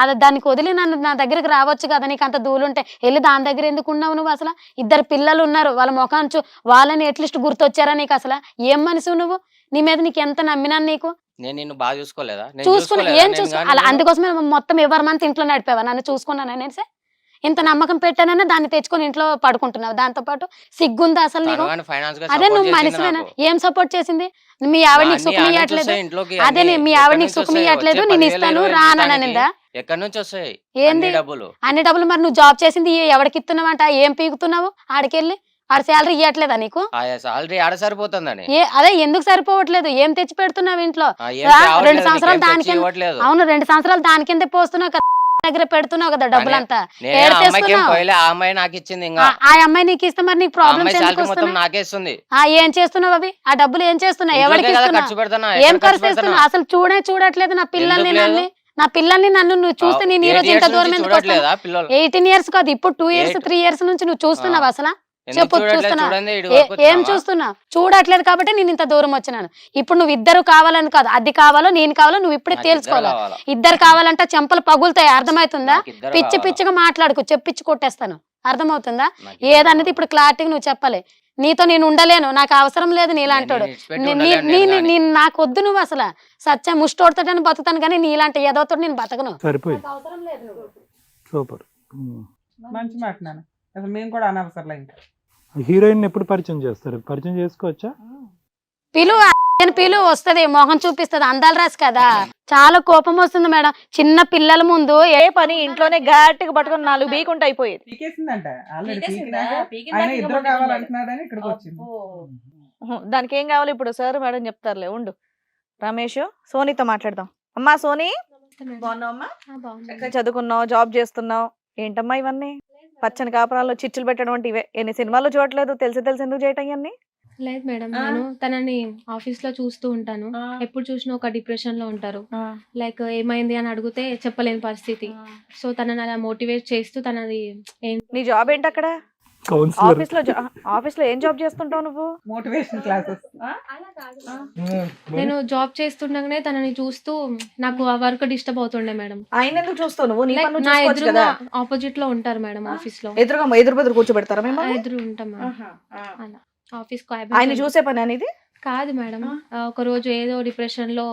అది దానికి వదిలి నా దగ్గరికి రావచ్చు కదా. నీకు అంత దూలుంటే వెళ్ళి దాని దగ్గర ఎందుకు ఉన్నావు నువ్వు? అసలు 2 పిల్లలు ఉన్నారు, వాళ్ళ ముఖం వాళ్ళని ఎట్లీస్ట్ గుర్తొచ్చారా నీకు? అసలు ఏం మనసు నువ్వు? నీ మీద నీకు ఎంత నమ్మినాను నీకు? నేను నిన్ను బాగా చూసుకోలేదా? నేను చూసుకుని చూసుకోలేదా? ఏం నేను చూసుకో కానీ అలా నేను- అందుకోసమే మొత్తం ఎవరి మంత్ ఇంట్లో నడిపావా? నన్ను చూసుకున్నాను అనేసి ఇంత నమ్మకం పెట్టానన్నా దాన్ని తెచ్చుకొని ఇంట్లో పడుకుంటున్నావు. దాంతో పాటు సిగ్గుందా అసలు తను నీకు? కానీ finance గా అదే support నువ్వు చేసింది మనిషివేనా? నాకు. ఏం సపోర్ట్ చేసింది? మీ ఆవిడ నీకు అన్ని సుఖం అన్ని ఇవ్వట్లేదు. చూస్తే ఇంట్లోకి అదే అన్ని మీ ఎక్కడి ఆవిడ నీకు నుంచి సుఖం వస్తాయి? ఇవ్వట్లేదు, వచ్చే నేను 10,000 ఇస్తాను ఇరవై రా ఇస్తానికి అనిందా? ఎక్కడి నుంచి వస్తాయి ఏంది అన్ని డబ్బులు? అన్ని డబ్బులు? మరి నువ్వు జాబ్ చేసింది ఎవరికి ఇస్తున్నావంట? ఏం పీకుతున్నావు ఆడికెళ్ళి? ఆడ శాలరీ ఇవ్వట్లేదా నీకు? ఆ సాలరీ ఆడ సరిపోతుందని అదే ఎందుకు సరిపోవట్లేదు? ఏం తెచ్చి పెడుతున్నావు ఇంట్లో? ఆ ఏం రా, తేవట్లేదు, 2 సంవత్సరాలు నీకేం తెచ్చి దానికే ఇవ్వట్లేదు. అవును 2 సంవత్సరాలు దాని కిందే పోస్తున్నావు కదా. దగ్గర పెడుతున్నావు కదా డబ్బులంతా నేను ఆ అమ్మాయికి ఏం ఏడ్చేస్తున్నావు. పోయలే, ఆ అమ్మాయి నాకు ఇచ్చింది. ఇంకా ఆ అమ్మాయి నీకు ఇస్తే మరి నీకు ఆ ప్రాబ్లమ్స్ అమ్మాయి ఎందుకు శాలరీ మొత్తం వస్తున్నాయి? నాకే ఇస్తుంది. ఏం చేస్తున్నావు అవి? ఆ డబ్బులు ఏం చేస్తున్నావు? ఎవరికి ఇంట్లోకే కదా ఇస్తున్నావు? ఖర్చు పెడతానా, ఏం ఎక్కడ ఖర్చు ఖర్చు చేస్తున్నావు? పెడతానా? అసలు చూడట్లేదు నా పిల్లల్ని, ఎందుకు లేదు? నా పిల్లల్ని నన్ను నువ్వు చూస్తే నేను ఈ 8 రోజు ఇంత years దూరం నుంచి ఎందుకు వస్తాను? చూడట్లేదా పిల్లలు? 18 years కాదు, ఇప్పుడు 2 years 8 3 years నుంచి నువ్వు చూస్తున్నావు అసలు? ఎందుకు చెప్పు, చూడట్లేదు? చూస్తున్నా. చూడండి, ఈడి ఏం వరకు వచ్చినావా? చూస్తున్నావు? చూడట్లేదు కాబట్టి నేను ఇంత దూరం వచ్చినాను. ఇప్పుడు నువ్వు ఇద్దరు కావాలని కాదు, అది కావాలో నేను కావాలో నువ్వు ఇప్పుడే నాకు ఇద్దరు తేల్చుకోవాలి. కావాలా? ఇద్దరు కావాలంటే చెంపలు పగులుతాయి, అర్థమవుతుందా? నాకు ఇద్దరు పిచ్చి కావాలా? పిచ్చిగా మాట్లాడుకు, చెప్పించి కొట్టేస్తాను, అర్థమవుతుందా? నాకు ఇద్దరు ఏదన్నది కావాలా? ఇప్పుడు క్లారిటీగా నువ్వు చెప్పాలి. నీతో నేను ఉండలేను, నాకు అవసరం లేదు నీలాంటోడు. నేను విడిచిపెట్టి ఉండలేను నేను కానీ. నాకు వద్దు నువ్వు అసలు. సత్యం ముష్టోడుతాడని బతుకుతాను కానీ నీలాంటి ఏదోతో నేను బతకను. సరిపోయి నాకు అవసరం లేదు. సూపర్. మంచి మాట నాన్న, అసలు మేము కూడా అనవసరంలే. ఇంకా హీరోయిన్ ఎప్పుడు పరిచయం చేస్తారు? పరిచయం చేసుకోవచ్చా? పిలు వస్తది, మొహం చూపిస్తది, అందాలు రాసి కదా. చాలా కోపం వస్తుంది మేడం. చిన్న పిల్లల ముందు ఏ పని ఇంట్లోనే గట్టిగా పట్టుకొని 4 బీకుంటే అయిపోయేది. పీకేసిందంట ఆల్రెడీ. పీకేసిందా? పీకిన ఆయన దాకా ఇద్దరు ఇంకా కావాలంటున్నాడని ఇక్కడికి వచ్చింది. దానికి ఏం కావాలి ఇప్పుడు సార్ మేడం చెప్తారులే, ఉండు. రమేష్, సోనీతో మాట్లాడదాం. అమ్మా సోనీ, బాగున్నావమ్మా? ఎక్కడ చదువుకున్నావు, జాబ్ చేస్తున్నావు, ఏంటమ్మా ఇవన్నీ? పచ్చని కాపురాల్లో చిచ్చులు పెట్టడం అంటే ఇవే. ఎన్ని సినిమాలు చూడట్లేదు, తెలిసి ఎందుకు చేయటం ఇవన్నీ? లేదు మేడం, నేను తనని ఆఫీస్ లో చూస్తూ ఉంటాను. ఎప్పుడు చూసినా ఒక డిప్రెషన్ లో ఉంటారు. లైక్ ఏమైంది అని అడిగితే చెప్పలేని పరిస్థితి. సో తనని అలా మోటివేట్ చేస్తూ తనది నీ జాబ్ ఏంటి అక్కడ? కౌన్సిలర్. ఆఫీస్ లో ఏం జాబ్ చేస్తుంటావు నువ్వు? Motivation classes. నేను జాబ్ చేస్తుండగానే తనని చూస్తూ నాకు ఆ వర్క్ డిస్టర్బ్ అవుతుండే మేడం. ఆయన ఎందుకు చూస్తావు నువ్వు? నీ Like, పని నువ్వు నా చూసుకోవచ్చు ఎదురుగా కదా. ఆపోజిట్ లో ఉంటారు మేడం ఆఫీస్ లో. ఎదురు బెదురు కూర్చోబెడతారా మేము? ఎదురు ఉంటాం మేడం. అలా ఆఫీస్ ఆయన చూసే పని అనేది కాదు మేడం. ఒక రోజు ఏదో డిప్రెషన్ లో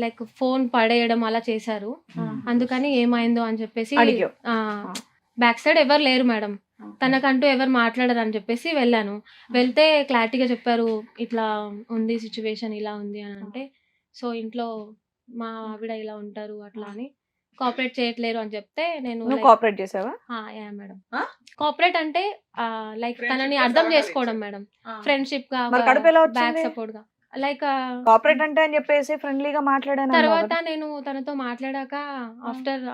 లైక్ ఫోన్ పడేయడం అలా చేశారు. అందుకని ఏమైందో అని చెప్పేసి అడిగావు. బ్యాక్ సైడ్ ఎవరు లేరు మేడం, తనకంటూ ఎవరు మాట్లాడరు అని చెప్పేసి వెళ్ళాను. వెళ్తే క్లారిటీగా చెప్పారు, ఇట్లా ఉంది సిచ్యువేషన్, ఇలా ఉంది అని. అంటే సో ఇంట్లో మా ఆవిడ ఇలా ఉంటారు అట్లా అని కోఆపరేట్ చేయట్లేరు అని చెప్తే నేను నువ్వు కోఆపరేట్ చేసావా? మేడం. కోఆపరేట్ అంటే లైక్ తనని అర్థం చేసుకోవడం మేడం, ఫ్రెండ్షిప్ గా, మరి కడుపు ఎలా వచ్చింది? బ్యాక్ సపోర్ట్ గా. లైక్ కోఆపరేట్ అంటే అని చెప్పేసి ఫ్రెండ్లీగా మాట్లాడాను. తర్వాత నేను తనతో మాట్లాడాక ఆఫ్టర్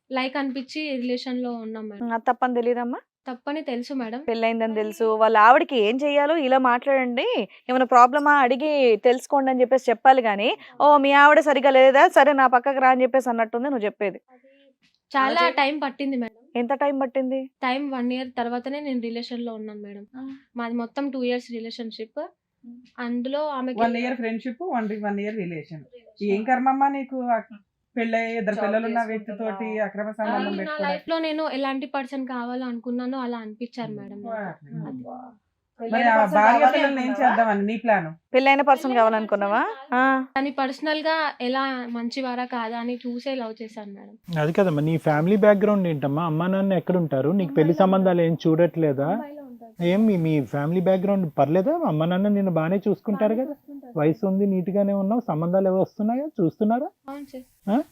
లైక్ అనిపించి రిలేషన్ లో ఉన్నాం మేడం. అది తప్పని తెలియదమ్మా? తప్పని తెలుసు మేడం. పెళ్ళైందని తెలుసు. వాళ్ళ ఆవిడకి ఏం చెయ్యాలో ఇలా మాట్లాడండి, ఏమైనా ప్రాబ్లమా అడిగి తెలుసుకోండి అని చెప్పేసి చెప్పాలి కానీ, ఓ మీ ఆవిడ సరిగా లేదా, సరే నా పక్కకు రా అని చెప్పేసి అన్నట్టుంది నువ్వు చెప్పేది. చాలా టైం పట్టింది మేడం. ఎంత టైం పట్టింది? టైం 1 year తర్వాతనే నేను రిలేషన్ లో ఉన్నాను మేడం. మాది మొత్తం 2 years రిలేషన్షిప్. అందులో ఆమెకి 1 year ఫ్రెండ్షిప్, 1 year రిలేషన్. ఏం కర్మమ్మా నీకు? పెళ్ళై 2 పిల్లలు ఉన్న వ్యక్తితోటి అక్రమ సంబంధం నా పెట్టుకోవడం. లైఫ్ లో నేను ఎలాంటి పర్సన్ కావాలో అనుకున్నానో అలా అనిపించారు మేడం నాకు. మరి ఆ భార్య పిల్లల్ని ఏం చేద్దామని నీ ప్లాన్? పెళ్ళైన పర్సన్ కావాలనుకున్నావా? కానీ పర్సనల్ గా ఎలా మంచివారా కాదా అని చూసే లవ్ చేశాను మేడం. అది కదమ్మా, నీ ఫ్యామిలీ బ్యాక్గ్రౌండ్ ఏంటమ్మా? అమ్మా నాన్న ఎక్కడ ఉంటారు? నీకు పెళ్లి సంబంధాలు ఏం చూడట్లేదా? ఏం మీ ఫ్యామిలీ బ్యాక్గ్రౌండ్ పర్లేదా? అమ్మ నాన్న నిన్ను బాగానే చూసుకుంటారు కదా, వయసు ఉంది, నీట్ గానే ఉన్నావు, సంబంధాలు ఏవో వస్తున్నాయా, చూస్తున్నారా? అవును సార్.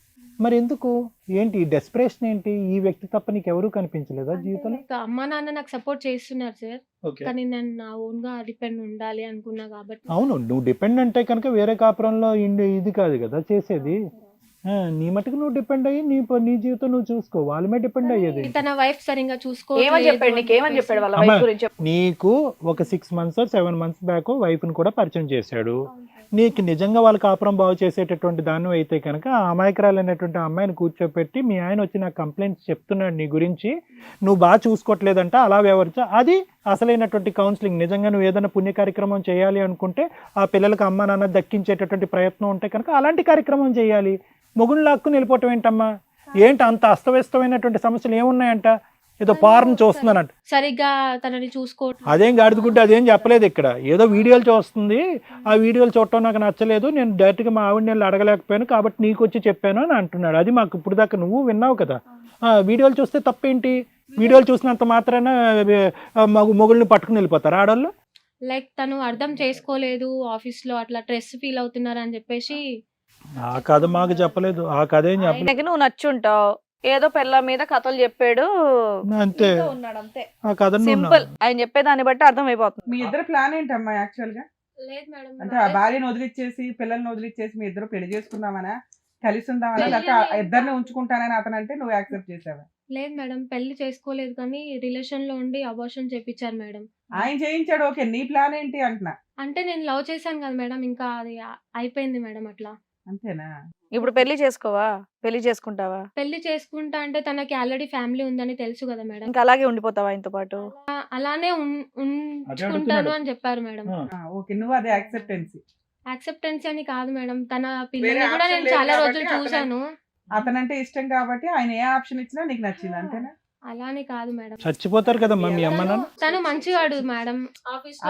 మరి ఎందుకు? ఏంటి డెస్పరేషన్ ఏంటి? ఈ వ్యక్తి తప్ప నీకు ఎవరు కనిపించలేదా జీవితంలో? అమ్మా నాన్న నాకు సపోర్ట్ చేస్తున్నారు సార్, కానీ నేను నా ఓన్ గా డిపెండ్ ఉండాలి అనుకున్నా కాబట్టి. అవును, నువ్వు డిపెండ్ అంటే కనుక వేరే కాపురంలో ఇది కాదు కదా చేసేది. నీ మటుకు నువ్వు డిపెండ్ అయ్యి నీ జీవితం నువ్వు చూసుకో, వాళ్ళ మీద డిపెండ్ అయ్యేది. తన వైఫ్ సరిగ్గా చూసుకో. ఏమని చెప్పాడు నీకు? ఏమని చెప్పాడు వాళ్ళ వైఫ్ గురించి? నీకు ఒక 6 months 7 months బ్యాక్ వైఫ్ ని కూడా పరిచయం చేశాడు. నీకు నిజంగా వాళ్ళ కాపురం బాగు చేసేటటువంటి దాన్ని అయితే కనుక ఆ అమాయకురాలైనటువంటి అమ్మాయిని కూర్చోపెట్టి మీ ఆయన వచ్చి నాకు కంప్లైంట్స్ చెప్తున్నాడు నీ గురించి, నువ్వు బాగా చూసుకోవట్లేదంట, అలా వ్యవహరించా. అది అసలైనటువంటి కౌన్సిలింగ్. నిజంగా నువ్వు ఏదైనా పుణ్య కార్యక్రమం చేయాలి అనుకుంటే, ఆ పిల్లలకు అమ్మ నాన్న దక్కించేటటువంటి ప్రయత్నం ఉంటే కనుక అలాంటి కార్యక్రమం చేయాలి. మొగుడు లాక్కుని వెళ్ళిపోవటం ఏంటమ్మా? ఏంటి అంత అస్తవ్యస్తమైనటువంటి సమస్యలు ఏమున్నాయంట? ఏదో పార్ను చూస్తున్నానంట, సరిగ్గా తనని చూసుకోవట్లేదు. అదేం గాడిద గుడ్డ, అదేం చెప్పలేదు ఇక్కడ. ఏదో వీడియోలు చూస్తుంది, ఆ వీడియోలు చూడటం నాకు నచ్చలేదు, నేను డైరెక్ట్గా మా ఆవిడ నేను అడగలేకపోయాను కాబట్టి నీకు వచ్చి చెప్పాను అని అంటున్నాడు. అది మాకు ఇప్పుడు దాకా నువ్వు విన్నావు కదా. వీడియోలు చూస్తే తప్పేంటి? వీడియోలు చూసినంత మాత్రాన మొగుళ్ళని పట్టుకుని వెళ్ళిపోతారు ఆడవాళ్ళు? లైక్ తను అర్థం చేసుకోలేదు, ఆఫీస్ లో అట్లా స్ట్రెస్ ఫీల్ అవుతున్నారు అని చెప్పేసి. ఆ కథ మాకు చెప్పలేదు, ఆ కథ ఏం చెప్పలేదు. ఆయనకి నువ్వు నచ్చుంటావు, ఏదో పిల్ల మీద కథలు చెప్పాడు అంతే, ఉన్నాడు అంతే. ఆ కథ సింపుల్. ఆయన చెప్పేదాన్ని బట్టి అర్థం అయిపోతుంది. మీ ఇద్దరు ప్లాన్ ఏంటమ్మా యాక్చువల్ గా? లేదు మేడం, అంటే ఆ భార్యను వదిలిచ్చేసి పిల్లల్ని వదిలిచ్చేసి మీ ఇద్దరు పెళ్లి చేసుకుందామనా? కలిసి ఉందామని లేకపోతే ఇద్దరిని ఉంచుకుంటానని అతను అంటే నువ్వు యాక్సెప్ట్ చేసావా? లేదు మేడం, పెళ్లి చేసుకోలేదు కానీ రిలేషన్ లో ఉండి అబార్షన్ చేపించారు మేడం. ఆయన చేయించాడు, ఓకే, నీ ప్లాన్ ఏంటి అంటున్నా. అంటే నేను లవ్ చేశాను కదా మేడం, ఇంకా అది అయిపోయింది మేడం అట్లా. అంతేనా? ఇప్పుడు పెళ్లి చేసుకోవా? పెళ్లి చేసుకుంటావా? పెళ్లి చేసుకుంటా అంటే తనకి ఆల్రెడీ ఫ్యామిలీ ఉందని తెలుసు కదా మేడం. ఇంకా అలాగే ఉండిపోతావా ఆయనతో పాటు? అలానే ఉంచుకుంటాను అని చెప్పారు మేడం. ఓకే, నువ్వు అది యాక్సెప్టెన్సీ. యాక్సెప్టెన్స్ అని కాదు మేడం, తన వేరే పిల్లల్ని కూడా option నేను లేదు చాలా రోజులు కాబట్టి చూసాను. అతనంటే ఇష్టం కాబట్టి ఆయన ఏ ఆప్షన్ ఇచ్చినా నీకు నచ్చింది, అంతేనా? అలానే కాదు మేడం, చచ్చిపోతారు కదమ్మా మీ అమ్మ నాన్న. తను మంచివాడు మేడం.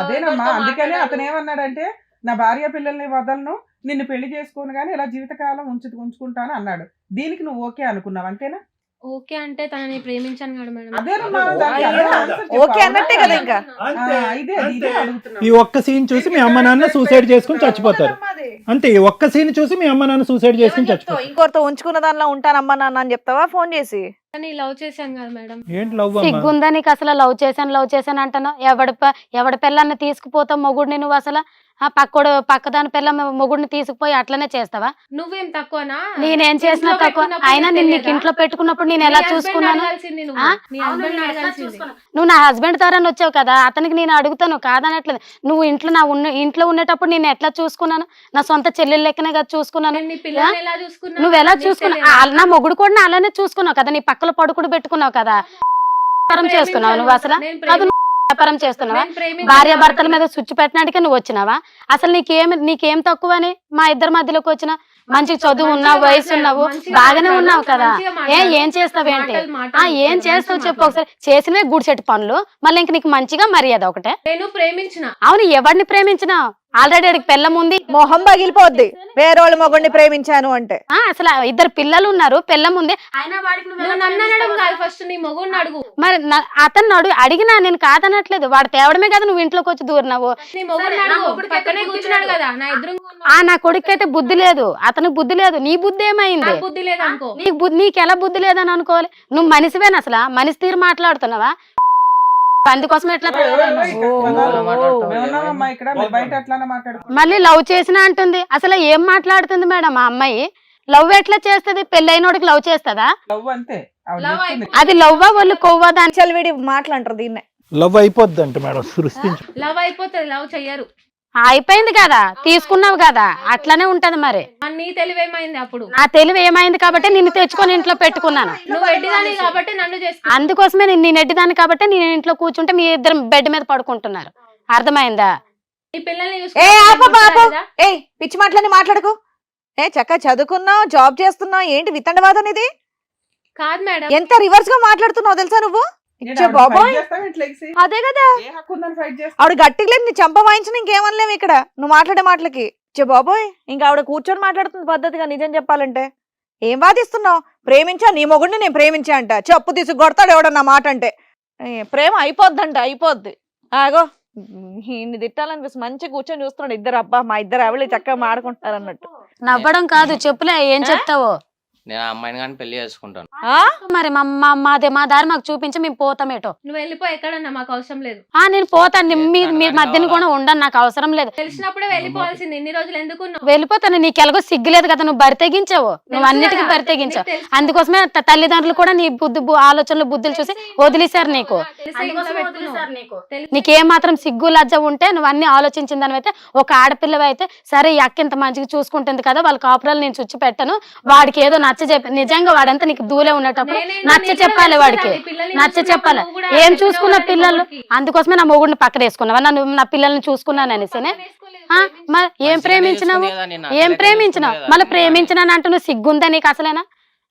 అదేనమ్మా, అందుకనే అతను ఏమన్నాడంటే నా భార్య పిల్లల్ని వదలను, నిన్ను పెళ్లి చేసుకోను గానీ ఇలా జీవితకాలం ఉంచుకుంటాను అన్నాడు. దీనికి నువ్వు ఓకే అనుకున్నావు, అంతేనా? ఓకే అంటే తనని ప్రేమించాను కదా మేడం. అదేనమ్మా, దానికి అదే answer చెప్పు. ఓకే అన్నట్టే కదా ఇంకా. ఇదే అడుగుతున్నా. ఈ ఒక్క సీన్ చూసి మీ అమ్మ నాన్న సూసైడ్ చేసుకుని చచ్చిపోతారు. అంతే, ఈ ఒక్క సీన్ చూసి మీ అమ్మ నాన్న సూసైడ్ చేసుకుని చచ్చిపోతారు. ఇంకోరితో ఉంచుకున్న దానిలో ఉంటానమ్మా నాన్న అని చెప్తావా ఫోన్ చేసి? కానీ లవ్ చేశాను కదా మేడం. ఏంటి లవ్ అమ్మా? సిగ్గుందా నీకు అసలు? లవ్ చేశాను అంటున్నావు. ఎవడి పిల్లల్ని తీసుకుపోతావు మొగుడిని నువ్వు అసలు? పక్కదాని పిల్ల మొగుడిని తీసుకుపోయి అట్లనే చేస్తావా? నువ్వేం తక్కువనా? నేనేం చేసినా ఇంట్లో తక్కువ? పెట్టుకున్నప్పుడు అయినా నీకు నేను నీకు తెలియదా? ఇంట్లో పెట్టుకున్నప్పుడు నేను ఎలా నీ husband చూసుకున్నాను? అడగాల్సింది నువ్వు. ఆ? నీ husband అడగాల్సింది. నువ్వు నా హస్బెండ్ తరని వచ్చావు కదా, అతనికి నేను అడుగుతాను కాదనట్లేదు. నువ్వు ఇంట్లో ఉండేటప్పుడు నేను ఎట్లా చూసుకున్నాను? నా సొంత చెల్లెలు లెక్కనే కదా చూసుకున్నాను. నీ పిల్లల్ని ఎలా చూసుకున్నావు? నువ్వు ఎలా నీకు చూసుకున్నావు? తెలియదా? నా మొగుడు కూడా అలానే చూసుకున్నావు కదా. నీ పక్కల పడుకుడు పెట్టుకున్నావు కదా. వ్యాపారం చేస్తున్నావు నువ్వు అసలు? నేను కాదు, నువ్వు వ్యాపారం చేస్తున్నావా? నేను ప్రేమించాను భార్య భర్తల కాబట్టి- మీద స్విచ్ పెట్టినాడికే నువ్వు వచ్చినావా? అసలు నీకేం తక్కువ అని మా ఇద్దరి మధ్యలోకి వచ్చిన? మంచి చదువు ఉన్నావు, మంచిగా వయసు ఉన్నావు, మంచిగా బాగానే మాట్లాడు, ఉన్నావు కదా. మంచిగా మాట్లాడు. ఏం చేస్తావేంటి? మాటలు ఏం చేస్తావు చెప్పు ఒకసారి. చేసినవే గుడిసెట్టు పనులు, మళ్ళీ ఇంక నీకు మంచిగా మర్యాద ఒకటే. నేను ప్రేమించిన. అవును, ఎవరిని ప్రేమించినావు? ఆల్రెడీ అడిగి పెళ్ళం ఉంది. మొహం పగిలిపోద్ది వేరేవాళ్ళ మొగుడిని ప్రేమించాను అంటే. అసలు ఇద్దరు పిల్లలు ఉన్నారు, పెళ్ళం ఉంది. నువ్వు నన్ను అడగడం కాదు, ఫస్ట్ నీ మొగుడిని అడుగు. మరి అతన్ని అడిగినా నేను కాదనట్లేదు. వాడు తేవడమే కదా నువ్వు ఇంట్లోకి వచ్చి దూరినావు. నీ మొగుడిని అడుగు. పక్కనే కూర్చున్నాడు కదా నా ఎదురు. నా కొడుకైతే బుద్ధి లేదు, అతనికి బుద్ధి లేదు. నీ బుద్ధి ఏమైంది? బుద్ధి లేదు అనుకో. నీకు ఎలా బుద్ధి లేదని అనుకోవాలి? నువ్వు మనిషివేనా అసలు? మనిషి తీరు మాట్లాడుతున్నావా? అందుకోసం ఎట్లా మేమున్నామమ్మా ఇక్కడ, మీరు బయట అట్లానే మాట్లాడుకో. మళ్ళీ లవ్ చేసినా అంటుంది. అసలు ఏం మాట్లాడుతుంది మేడం ఆ అమ్మాయి? లవ్ ఎట్లా చేస్తుంది? పెళ్ళైనోడికి లవ్ చేస్తుందా? లవ్ అంతే, ఆవిడ లవ్ చెప్తుంది. అది లవ్వా వాళ్ళు కొవ్వా? దాని చలివిడి మాట్లాంటారు దీన్నే. లవ్ అయిపోద్ది అంట మేడం, సృష్టించు. లవ్ అయిపోతుంది, లవ్ చెయ్యరు. అయిపోయింది కదా, తీసుకున్నావు కదా, అట్లనే ఉంటది. మరి నీ తెలివేమైంది అప్పుడు? నా తెలివి ఏమైంది కాబట్టి నిన్ను తెచ్చుకొని ఇంట్లో పెట్టుకున్నాను. నువ్వు ఎడ్డిదాని కాబట్టి నన్ను చేసుకున్నావు. అందుకోసమే నేను ఎడ్డిదాన్ని కాబట్టి నేను ఇంట్లో కూర్చుంటే మీ ఇద్దరు బెడ్ మీద పడుకుంటున్నారు. అర్థమైందా? నీ పిల్లల్ని ఏ ఆపు బాబు, ఏ పిచ్చి మాటలని మాట్లాడుకో. ఏ చక్కగా చదువుకున్నావు, జాబ్ చేస్తున్నావు, ఏంటి వితండవాదం ఇది? కాదు మేడం, ఎంత రివర్స్ గా మాట్లాడుతున్నావు తెలుసా నువ్వు? ఏంటి ఇచ్చే ఆవిడ బాబోయ్. fight చేస్తావా ఏంటి లెగిసి? అదే కదా, ఏ హక్కు ఉందని ఫైట్ చేస్తా? ఆవిడ గట్టిగా లేదు, నీ చంప వాయించిన ఇంకేమనలేము ఇక్కడ నువ్వు మాట్లాడే మాటలకి. చే బాబోయ్, ఇంకా ఆవిడ కూర్చొని మాట్లాడుతుంది పద్ధతిగా. నిజం చెప్పాలంటే ఏం వాదిస్తున్నావు? ప్రేమించా, నీ మొగుడిని నేను ప్రేమించా అంట. చెప్పు తీసి కొడతాడు ఎవడన్నా మాట అంటే. ప్రేమ అయిపోద్దంట, అయిపోద్ది. ఆగో, ఇన్ని తిట్టాలనిపిస్తుంది. మంచిగా కూర్చొని చూస్తున్నాడు ఇద్దరు. అబ్బా, మా ఇద్దరు ఆవిడ చక్కగా మాడుకుంటారు అన్నట్టు. నవ్వడం కాదు, చెప్పులే ఏం చెప్తావో. నేను ఆ అమ్మాయిని కానీ పెళ్లి చేసుకుంటాను. ఆ మరి మా దారి మాకు చూపించి మేము పోతామేటో. నువ్వు వెళ్ళిపో, ఎక్కడన్నా మాకు అవసరం లేదు. నేను పోతాను. మీ మధ్యన కూడా ఉండను, నాకు అవసరం లేదు. తెలిసినప్పుడే వెళ్ళిపోవాల్సింది. ఇన్ని రోజులు ఎందుకు ఉన్నావు? వెళ్ళిపోతాను. నీకు ఎలాగో సిగ్గులేదు కదా, నువ్వు బరి తెగించావు. నువ్వు అన్నిటికీ బరి తెగించావు. అందుకోసమే తల్లిదండ్రులు కూడా నీ ఆలోచనలు బుద్ధులు చూసి వదిలేశారు నీకు. నీకేం మాత్రం సిగ్గు లజ్జ ఉంటే నువ్వు అన్ని ఆలోచించిన దానివైతే, ఒక ఆడపిల్లవి అయితే సరే ఈ అక్క ఇంత మంచిగా చూసుకుంటుంది కదా, వాళ్ళ కాపురాలు నేను చుచ్చి పెట్టను, వాడికి ఏదో నచ్చ చెప్పి. నిజంగా వాడంతా నీకు దూలే ఉన్నప్పుడు నచ్చ చెప్పాలి, వాడికి నచ్చ చెప్పాలి. ఏం చూసుకున్న పిల్లలు? అందుకోసమే నా మొగుడిని పక్కన వేసుకున్నావా? నా పిల్లల్ని చూసుకున్నాను అనేసినే. మరి ఏం ప్రేమించినావు? మళ్ళీ ప్రేమించినాను అంటే నువ్వు సిగ్గుందా నీకు అసలేనా?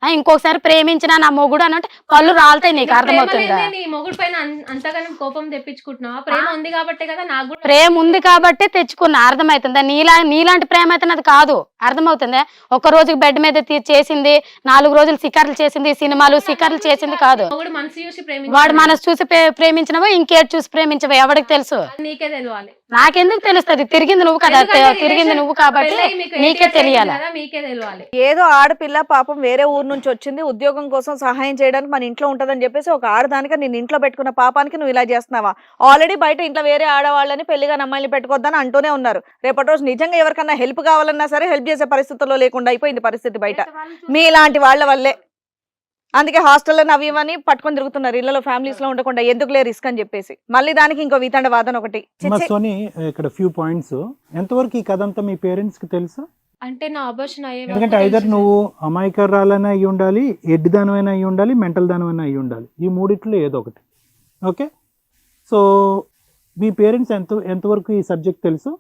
ఇంకొకసారి ప్రేమించినా నా మొగుడు అని అంటే పళ్ళు రాలుతాయి. నీకు అర్థమవుతుందా? నీ మొగుడు పైన అంతగానం కోపం తెప్పించుకుంటున్నావా? ప్రేమ ఉంది కాబట్టే కదా. నాకు కూడా ప్రేమ ఉంది కాబట్టి తెచ్చుకున్నా. అర్థమవుతుందా? నీలాంటి ప్రేమ అయితే అది కాదు. అర్థమవుతుందా? ఒక రోజుకి బెడ్ మీద చేసింది, 4 రోజులు సికార్లు చేసింది, సినిమాలు సికార్లు చేసింది కాదు. మొగుడు మనసు చూసి వాడు మనసు చూసి ప్రేమించినవో ఇంకేటి చూసి ప్రేమించవో ఎవరికి తెలుసు? నీకే తెలియాలి. నాకెందుకు తెలుస్తుంది? తిరిగింది నువ్వు కదా, ఎందుకంటే తిరిగింది relation నువ్వు కాబట్టి పెళ్ళై మీకు 8 నీకే years తెలియాలి. అయింది కదా, మీకే తెలియాలి. ఏదో ఆడపిల్ల పాపం వేరే ఊరు నుంచి వచ్చింది, ఉద్యోగం కోసం సహాయం చేయడానికి మన ఇంట్లో ఉంటదని చెప్పేసి ఒక ఆడదానికి నేను ఇంట్లో పెట్టుకున్న పాపానికి నువ్వు ఇలా చేస్తున్నావా? ఆల్రెడీ బయట ఇంట్లో వేరే ఆడవాళ్ళని పెళ్లిగా అమ్మాయిని పెట్టుకోవద్దని అంటూనే ఉన్నారు. రేపటి రోజు నిజంగా ఎవరికన్నా హెల్ప్ కావాలన్నా సరే హెల్ప్ చేసే పరిస్థితుల్లో లేకుండా అయిపోయింది పరిస్థితి బయట మీ ఇలాంటి వాళ్ళ వల్లే. అందుకే హాస్టల్లో అవి ఇవని పట్టుకొని తిరుగుతున్నారు, ఇళ్లలో ఫ్యామిలీస్ లో ఉండకుండా ఎందుకులే రిస్క్ అని చెప్పేసి. మళ్ళీ దానికి ఇంకో వితండ వాదన ఒకటి. మా సోని ఇక్కడ ఫ్యూ పాయింట్స్. ఎంతవరకు ఈ కథ అంతా మీ పేరెంట్స్ కి తెలుసు? అంటే నా అబార్షన్ అయ్యే ఎందుకంటే ఐదర్ నువ్వు అమాయకరాలైనా అయ్యి ఉండాలి, ఎడ్డి దానమైనా అయ్యి ఉండాలి, మెంటల్ దానమైనా అయ్యి ఉండాలి. ఈ మూడిట్లో ఏదో ఒకటి. ఓకే, సో మీ పేరెంట్స్ ఎంతవరకు ఈ సబ్జెక్ట్ తెలుసు?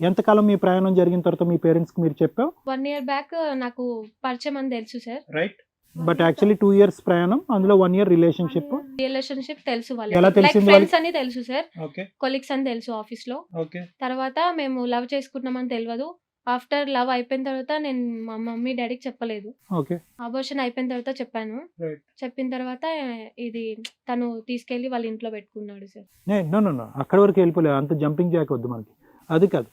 ఎంతకాలం మీ ప్రయాణం జరిగిన తర్వాత మీ పేరెంట్స్కి మీరు చెప్పావు? 1 year బ్యాక్ నాకు పరిచయం అని తెలుసు sir. Right, but actually 2 years ప్రయాణం, అందులో 1 year రిలేషన్షిప్. రిలేషన్షిప్ తెలుసు ఎలా వాళ్ళకి, లైక్ తెలిసింది ఫ్రెండ్స్ అని తెలుసు సార్, ఓకే కొలీగ్స్ అని తెలుసు ఆఫీస్ లో. ఓకే తర్వాత మేము లవ్ చేసుకున్నామని తెలియదు. ఆఫ్టర్ లవ్ అయిపోయిన తర్వాత నేను మా మమ్మీ డాడీకి చెప్పలేదు. ఓకే అబార్షన్ అయిపోయిన తర్వాత చెప్పాను. రైట్. చెప్పిన తర్వాత ఇది తను తీసుకెళ్లి వాళ్ళ ఇంట్లో పెట్టుకున్నాడు సార్. నో అక్కడి వరకు వెళ్ళిపోలేదు, అంత జంపింగ్ జాక్ వద్దు మనకి. అది కాదు,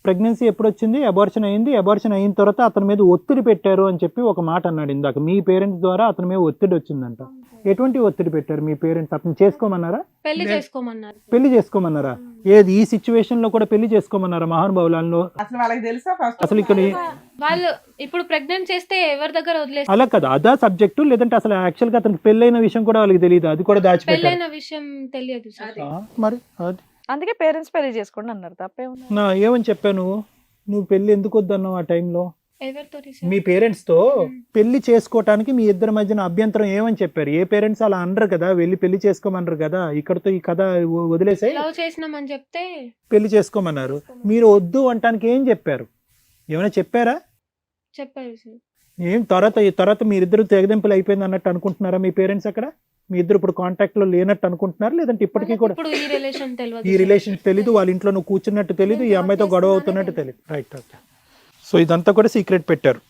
ప్రెగ్నెన్సీ ఎప్పుడు వచ్చింది, అబార్షన్ అయింది, అబార్షన్ అయిన తర్వాత అతని మీద ఒత్తిడి పెట్టారు అని చెప్పి ఒక మాట అన్నాడు ఇందాక. మీ పేరెంట్స్ ద్వారా అతని మీద ఒత్తిడి వచ్చిందంట. ఎటువంటి ఒత్తిడి పెట్టారు మీ పేరెంట్స్? అతను చేసుకోమన్నారా? పెళ్లి చేసుకోమన్నారు. పెళ్లి చేసుకోమన్నారా? ఏది ఈ సిచ్యువేషన్ లో కూడా పెళ్లి చేసుకోమన్నారా? మహానుభావులలో అసలు వాళ్ళకి తెలుసా ఫస్ట్? అసలు ఇక్కడ వాళ్ళు ఇప్పుడు ప్రెగ్నెంట్ చేస్తే ఎవరి దగ్గర వదిలేస్తారు? అలా కదా, అదా సబ్జెక్టు? లేదంటే అసలు యాక్చువల్ గా అతనికి పెళ్ళైన విషయం కూడా వాళ్ళకి తెలియదు, అది కూడా దాచిపెట్టారు? పెళ్ళైన విషయం తెలియదు సార్. మరి అది అందుకే పేరెంట్స్ పెళ్లి చేసుకోండి అన్నారు, తప్పే ఉంది. నా ఏమని చెప్పాను, నువ్వు పెళ్లి ఎందుకు వద్దన్నావు ఆ టైంలో? ఎవరితో మీ పేరెంట్స్ తో పెళ్లి చేసుకోవటానికి మీ ఇద్దరి మధ్యన అభ్యంతరం ఏమని చెప్పారు? ఏ పేరెంట్స్ అలా అనరు కదా, వెళ్ళి పెళ్లి చేసుకోమన్నారు కదా. ఇక్కడతో ఈ కథ వదిలేసాయి, లవ్ చేసినామని చెప్తే పెళ్లి చేసుకోమన్నారు. మీరు వద్దు అంటానికి ఏం చెప్పారు? ఏమైనా చెప్పారా? చెప్పారు సార్. ఏం తర్వాత మీరిద్దరు తెగదెంపులు అయిపోయింది అన్నట్టు అనుకుంటున్నారా మీ పేరెంట్స్? అక్కడ మీ ఇద్దరు ఇప్పుడు కాంటాక్ట్ లో లేనట్టు అనుకుంటున్నారు, లేదంటే ఇప్పటికీ కూడా ఇప్పుడు ఈ రిలేషన్ తెలియదు, ఈ రిలేషన్ తెలీదు, వాళ్ళ ఇంట్లో నువ్వు కూర్చున్నట్టు తెలీదు, ఈ అమ్మాయితో గొడవ అవుతున్నట్టు తెలియదు. Right, okay. సో ఇదంతా కూడా సీక్రెట్ పెట్టారు.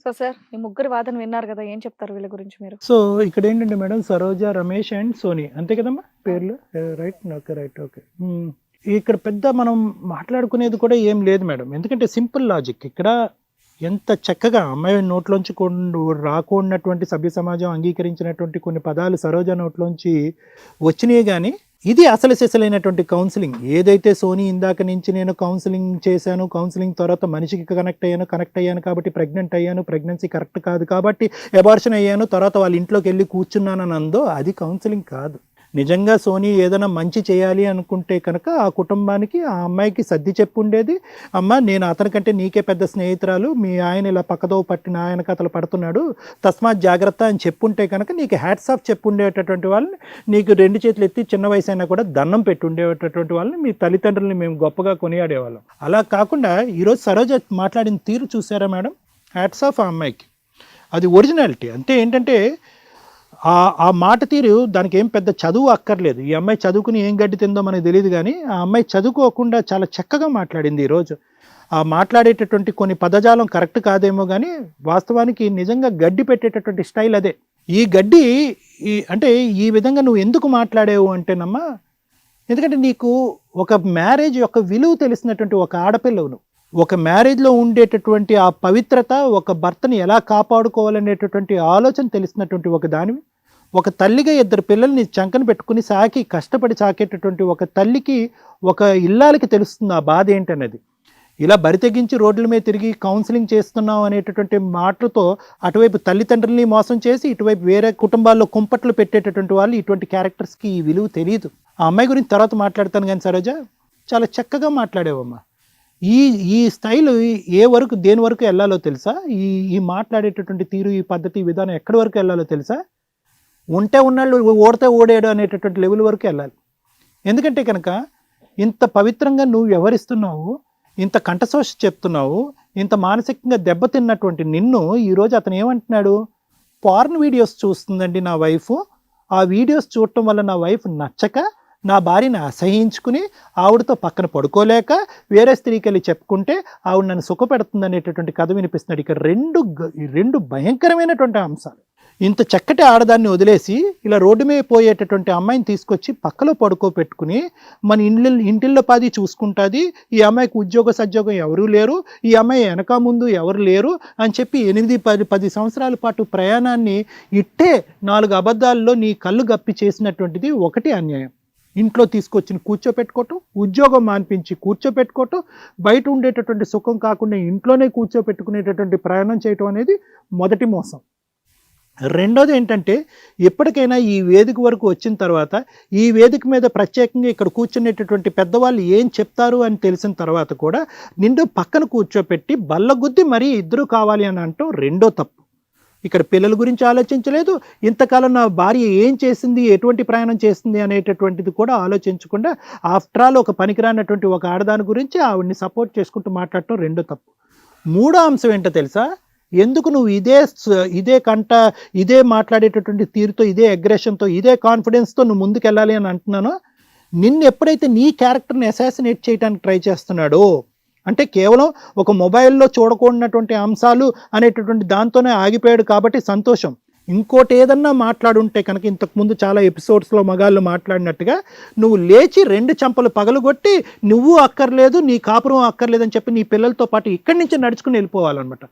సో సార్, ఈ ముగ్గురు వాదన విన్నారు కదా, ఏం చెప్తారు వీళ్ళ గురించి మీరు? సో ఇక్కడ ఏంటంటే మేడం, సరోజ, రమేష్ అండ్ సోని, అంతే కదమ్మా పేర్లు? Right, okay right, okay. ఇక్కడ పెద్ద మనం మాట్లాడుకునేది కూడా ఏం లేదు మేడం, ఎందుకంటే సింపుల్ లాజిక్. ఇక్కడ ఎంత చక్కగా అమ్మాయి నోట్లోంచి రాకున్నటువంటి సభ్య సమాజం అంగీకరించినటువంటి కొన్ని పదాలు సరోజ నోట్లోంచి వచ్చినాయి. కానీ ఇది అసలు సెసలైనటువంటి కౌన్సిలింగ్. ఏదైతే సోని ఇందాక నుంచి నేను కౌన్సిలింగ్ చేశాను, కౌన్సిలింగ్ తర్వాత మనిషికి కనెక్ట్ అయ్యాను కాబట్టి ప్రెగ్నెంట్ అయ్యాను, ప్రెగ్నెన్సీ కరెక్ట్ కాదు కాబట్టి అబార్షన్ అయ్యాను, తర్వాత వాళ్ళ ఇంట్లోకి వెళ్ళి కూర్చున్నానని అందో, అది కౌన్సిలింగ్ కాదు. నిజంగా సోని ఏదైనా మంచి చేయాలి అనుకుంటే కనుక ఆ కుటుంబానికి, ఆ అమ్మాయికి సర్ది చెప్పుండేది. అమ్మ, నేను అతనికంటే నీకే పెద్ద స్నేహితురాలు, మీ ఆయన ఇలా పక్కదో పట్టిన ఆయన కథలు పడుతున్నాడు, తస్మాత్ జాగ్రత్త అని చెప్పుంటే కనుక నీకు హ్యాట్స్ ఆఫ్ చెప్పుండేటటువంటి వాళ్ళని, నీకు 2 చేతులు ఎత్తి చిన్న వయసు అయినా కూడా దండం పెట్టి ఉండేటటువంటి వాళ్ళని, మీ తల్లిదండ్రులని మేము గొప్పగా కొనియాడేవాళ్ళం. అలా కాకుండా ఈరోజు సరోజ మాట్లాడిన తీరు చూసారా మేడం? హ్యాట్స్ ఆఫ్ ఆ అమ్మాయికి. అది ఒరిజినాలిటీ. అంతే. ఏంటంటే ఆ మాట తీరు, దానికి ఏం పెద్ద చదువు అక్కర్లేదు. ఈ అమ్మాయి చదువుకుని ఏం గడ్డి తిందో మనకు తెలియదు, కానీ ఆ అమ్మాయి చదువుకోకుండా చాలా చక్కగా మాట్లాడింది ఈరోజు. ఆ మాట్లాడేటటువంటి కొన్ని పదజాలం కరెక్ట్ కాదేమో, కానీ వాస్తవానికి నిజంగా గడ్డి పెట్టేటటువంటి స్టైల్ అదే. ఈ గడ్డి అంటే ఈ విధంగా నువ్వు ఎందుకు మాట్లాడేవు అంటేనమ్మా, ఎందుకంటే నీకు ఒక మ్యారేజ్ యొక్క విలువ తెలిసినటువంటి ఒక ఆడపిల్లవు నువ్వు. ఒక మ్యారేజ్లో ఉండేటటువంటి ఆ పవిత్రత, ఒక భర్తని ఎలా కాపాడుకోవాలనేటటువంటి ఆలోచన తెలిసినటువంటి ఒక దానివి, ఒక తల్లిగా 2 పిల్లల్ని చంకన పెట్టుకుని సాకి కష్టపడి సాకేటటువంటి ఒక తల్లికి, ఒక ఇల్లాలకి తెలుస్తుంది ఆ బాధ ఏంటనేది. ఇలా బరితెగించి రోడ్ల మీద తిరిగి కౌన్సిలింగ్ చేస్తున్నాం అనేటటువంటి మాటలతో అటువైపు తల్లిదండ్రుల్ని మోసం చేసి, ఇటువైపు వేరే కుటుంబాల్లో కుంపట్లు పెట్టేటటువంటి వాళ్ళు, ఇటువంటి క్యారెక్టర్స్కి ఈ విలువ తెలియదు. ఆ అమ్మాయి గురించి తర్వాత మాట్లాడతాను, కానీ సరోజ చాలా చక్కగా మాట్లాడేవమ్మా. ఈ స్టైల్ దేని వరకు వెళ్ళాలో తెలుసా? ఈ మాట్లాడేటటువంటి తీరు, ఈ పద్ధతి, ఈ విధానం ఎక్కడి వరకు వెళ్ళాలో తెలుసా? ఉంటే ఉన్నాళ్ళు, ఓడితే ఓడాడు అనేటటువంటి లెవెల్ వరకు వెళ్ళాలి. ఎందుకంటే కనుక ఇంత పవిత్రంగా నువ్వు వ్యవహరిస్తున్నావు, ఇంత కంఠశోష చెప్తున్నావు, ఇంత మానసికంగా దెబ్బతిన్నటువంటి నిన్ను ఈరోజు అతను ఏమంటున్నాడు? పార్న్ వీడియోస్ చూస్తుందండి నా వైఫ్, ఆ వీడియోస్ చూడటం వల్ల నా వైఫ్ నచ్చక, నా భార్యని అసహించుకుని, ఆవిడతో పక్కన పడుకోలేక వేరే స్త్రీకి వెళ్ళి చెప్పుకుంటే ఆవిడ నన్ను సుఖపెడుతుంది అనేటటువంటి కథ వినిపిస్తున్నాడు. ఇక్కడ రెండు భయంకరమైనటువంటి అంశాలు. ఇంత చక్కటి ఆడదాన్ని వదిలేసి ఇలా రోడ్డు మీద పోయేటటువంటి అమ్మాయిని తీసుకొచ్చి పక్కలో పడుకోబెట్టుకుని మన ఇంటిల్లో పాది చూసుకుంటుంది, ఈ అమ్మాయికి ఉద్యోగ సద్యోగం ఎవరూ లేరు, ఈ అమ్మాయి వెనక ముందు ఎవరు లేరు అని చెప్పి 8-10 సంవత్సరాల పాటు ప్రయాణాన్ని ఇట్టే 4 అబద్ధాల్లో నీ కళ్ళు గప్పి చేసినటువంటిది ఒకటి అన్యాయం. ఇంట్లో తీసుకొచ్చి కూర్చోపెట్టుకోవటం, ఉద్యోగం మాన్పించి కూర్చోపెట్టుకోవటం, బయట ఉండేటటువంటి సుఖం కాకుండా ఇంట్లోనే కూర్చోపెట్టుకునేటటువంటి ప్రయాణం చేయటం అనేది మొదటి మోసం. రెండోది ఏంటంటే, ఎప్పటికైనా ఈ వేదిక వరకు వచ్చిన తర్వాత ఈ వేదిక మీద ప్రత్యేకంగా ఇక్కడ కూర్చునేటటువంటి పెద్దవాళ్ళు ఏం చెప్తారు అని తెలిసిన తర్వాత కూడా నిండు పక్కన కూర్చోపెట్టి బల్లగుద్ది మరీ ఇద్దరు కావాలి అని అంటాం రెండో తప్పు. ఇక్కడ పిల్లల గురించి ఆలోచించలేదు, ఇంతకాలం నా భార్య ఏం చేసింది, ఎటువంటి ప్రయాణం చేసింది అనేటటువంటిది కూడా ఆలోచించకుండా ఆఫ్టర్ ఆల్ ఒక పనికిరానటువంటి ఒక ఆడదాని గురించి ఆవిడ్ని సపోర్ట్ చేసుకుంటూ మాట్లాడటం రెండో తప్పు. మూడో అంశం ఏంటో తెలుసా, ఎందుకు నువ్వు ఇదే మాట్లాడేటటువంటి తీరుతో, ఇదే అగ్రెషన్తో, ఇదే కాన్ఫిడెన్స్తో నువ్వు ముందుకు వెళ్ళాలి అని అంటున్నానో, నిన్ను ఎప్పుడైతే నీ క్యారెక్టర్ని అసాసినేట్ చేయడానికి ట్రై చేస్తున్నాడో, అంటే కేవలం ఒక మొబైల్లో చూడకూడనటువంటి అంశాలు అనేటటువంటి దాంతోనే ఆగిపోయాడు కాబట్టి సంతోషం. ఇంకోటి ఏదన్నా మాట్లాడుంటే కనుక ఇంతకుముందు చాలా ఎపిసోడ్స్లో మగాళ్ళు మాట్లాడినట్టుగా నువ్వు లేచి 2 చెంపలు పగలగొట్టి నువ్వు అక్కర్లేదు, నీ కాపురం అక్కర్లేదు అని చెప్పి నీ పిల్లలతో పాటు ఇక్కడి నుంచి నడుచుకుని వెళ్ళిపోవాలన్నమాట.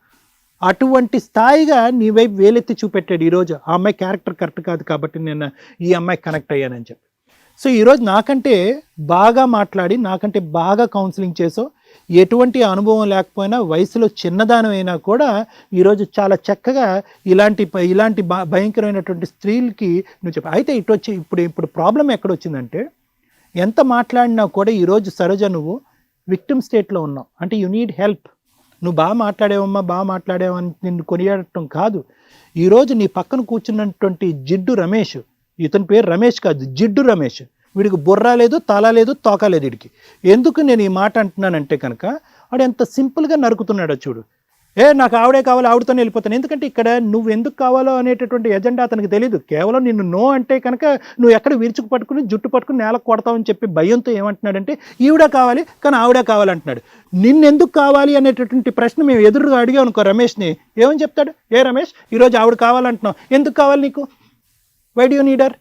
అటువంటి స్థాయిగా నీ వైపు వేలెత్తి చూపెట్టాడు ఈరోజు. ఆ అమ్మాయి క్యారెక్టర్ కరెక్ట్ కాదు కాబట్టి నేను ఈ అమ్మాయి కనెక్ట్ అయ్యానని చెప్పి. సో ఈరోజు నాకంటే బాగా మాట్లాడి, నాకంటే బాగా కౌన్సిలింగ్ చేసో, ఎటువంటి అనుభవం లేకపోయినా వయసులో చిన్నదానమైనా కూడా ఈరోజు చాలా చక్కగా ఇలాంటి భయంకరమైనటువంటి స్త్రీలకి నువ్వు చెప్పి. అయితే ఇప్పుడు ప్రాబ్లం ఎక్కడొచ్చిందంటే, ఎంత మాట్లాడినా కూడా ఈరోజు సరోజ నువ్వు విక్టిమ్ స్టేట్లో ఉన్నావు. అంటే యు నీడ్ హెల్ప్. నువ్వు బాగా మాట్లాడేవని నిన్ను కొనియాడటం కాదు. ఈరోజు నీ పక్కన కూర్చున్నటువంటి జిడ్డు రమేష్, ఇతని పేరు రమేష్ కాదు, జిడ్డు రమేష్, వీడికి బుర్ర లేదు, తల లేదు, తోక లేదు వీడికి. ఎందుకు నేను ఈ మాట అంటున్నానంటే కనుక, వాడు ఎంత సింపుల్గా నరుకుతున్నాడో చూడు. నాకు ఆవిడే కావాలి, ఆవిడతోనే వెళ్ళిపోతాను. ఎందుకంటే ఇక్కడ నువ్వు ఎందుకు కావాలో అనేటటువంటి ఎజెండా అతనికి తెలియదు. కేవలం నిన్ను నో అంటే కనుక నువ్వు ఎక్కడ విరుచుకు పట్టుకుని జుట్టు పట్టుకుని నేలకు కొడతావని చెప్పి భయంతో ఏమంటున్నాడంటే, ఈవిడే కావాలి కానీ ఆవిడే కావాలంటున్నాడు. నిన్నెందుకు కావాలి అనేటటువంటి ప్రశ్న మేము ఎదురుగా అడిగాం అనుకో రమేష్ని, ఏమని చెప్తాడు? రమేష్, ఈరోజు ఆవిడ కావాలంటున్నావు, ఎందుకు కావాలి నీకు? Why do need her?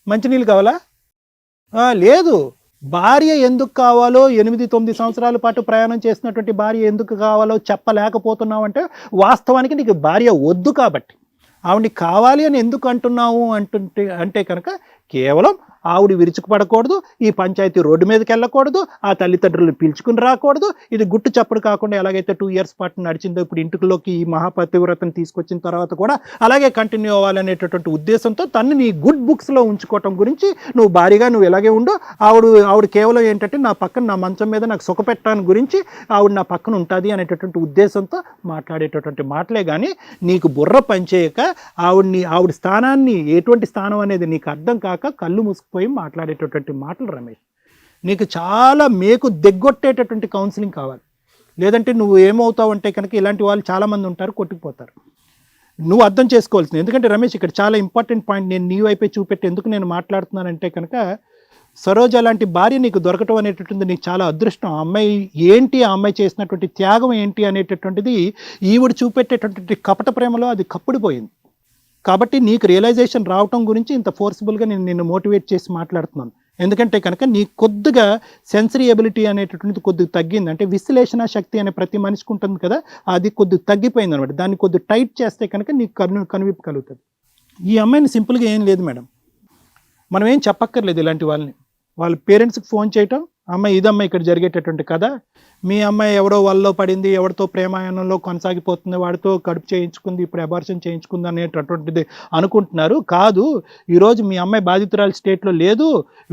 మంచినీళ్ళు కావాలా? లేదు. భార్య ఎందుకు కావాలో, 8-9 సంవత్సరాల పాటు ప్రయాణం చేసినటువంటి భార్య ఎందుకు కావాలో చెప్పలేకపోతున్నావు అంటే వాస్తవానికి నీకు భార్య వద్దు కాబట్టి. ఆవిడని కావాలి అని ఎందుకు అంటున్నావు అంటే కనుక కేవలం ఆవిడ విరుచుకుపడకూడదు, ఈ పంచాయతీ రోడ్డు మీదకి వెళ్ళకూడదు, ఆ తల్లిదండ్రులను పిలుచుకుని రాకూడదు. ఇది గుట్టు చప్పుడు కాకుండా ఎలాగైతే 2 years పాటు నడిచిందో, ఇప్పుడు ఇంటిలోకి ఈ మహాపతివ్రతను తీసుకొచ్చిన తర్వాత కూడా అలాగే కంటిన్యూ అవ్వాలనేటటువంటి ఉద్దేశంతో తను నీ గుడ్ బుక్స్లో ఉంచుకోవటం గురించి నువ్వు భారీగా నువ్వు ఇలాగే ఉండు. ఆవిడ కేవలం ఏంటంటే నా పక్కన, నా మంచం మీద నాకు సుఖపెట్టడానికి గురించి ఆవిడ నా పక్కన ఉంటుంది అనేటటువంటి ఉద్దేశంతో మాట్లాడేటటువంటి మాటలే కానీ, నీకు బుర్ర పనిచేయక ఆవిడ స్థానాన్ని, ఎటువంటి స్థానం అనేది నీకు అర్థం కాక కళ్ళు మూసుకుపోయి మాట్లాడేటటువంటి మాటలు రమేష్. నీకు చాలా మేకు దిగ్గొట్టేటటువంటి కౌన్సిలింగ్ కావాలి. లేదంటే నువ్వు ఏమవుతావు అంటే కనుక ఇలాంటి వాళ్ళు చాలామంది ఉంటారు, కొట్టుకుపోతారు. నువ్వు అర్థం చేసుకోవాల్సింది. ఎందుకంటే రమేష్, ఇక్కడ చాలా ఇంపార్టెంట్ పాయింట్ నేను నీ వైపే చూపెట్టి ఎందుకు నేను మాట్లాడుతున్నానంటే కనుక, సరోజ లాంటి భార్య నీకు దొరకటం అనేటటువంటిది నీకు చాలా అదృష్టం. ఆ అమ్మాయి చేసినటువంటి త్యాగం ఏంటి అనేటటువంటిది ఈవిడ చూపెట్టేటటువంటి కపట ప్రేమలో అది కప్పుడిపోయింది. కాబట్టి నీకు రియలైజేషన్ రావటం గురించి ఇంత ఫోర్స్ఫుల్గా నేను నిన్ను మోటివేట్ చేసి మాట్లాడుతున్నాను. ఎందుకంటే కనుక నీ కొద్దిగా సెన్సరీ ఎబిలిటీ అనేటటువంటిది కొద్దిగా తగ్గింది. అంటే విశ్లేషణ శక్తి అనే ప్రతి మనిషికి ఉంటుంది కదా, అది కొద్దిగా తగ్గిపోయింది అనమాట. దాన్ని కొద్దిగా టైట్ చేస్తే కనుక నీకు కనువిప్పు కలుగుతుంది. ఈ అమ్మాయిని సింపుల్గా ఏం లేదు మేడం, మనం ఏం చెప్పక్కర్లేదు. ఇలాంటి వాళ్ళ పేరెంట్స్కి ఫోన్ చేయటం, అమ్మాయి ఇదమ్మాయి ఇక్కడ జరిగేటటువంటి కథ, మీ అమ్మాయి ఎవరో వాళ్ళలో పడింది, ఎవరితో ప్రేమాయణంలో కొనసాగిపోతుంది, వాడితో కడుపు చేయించుకుంది, ఇప్పుడు అబార్షన్ చేయించుకుంది అనేటటువంటిది అనుకుంటున్నారు. కాదు, ఈరోజు మీ అమ్మాయి బాధితురాలు స్టేట్లో లేదు,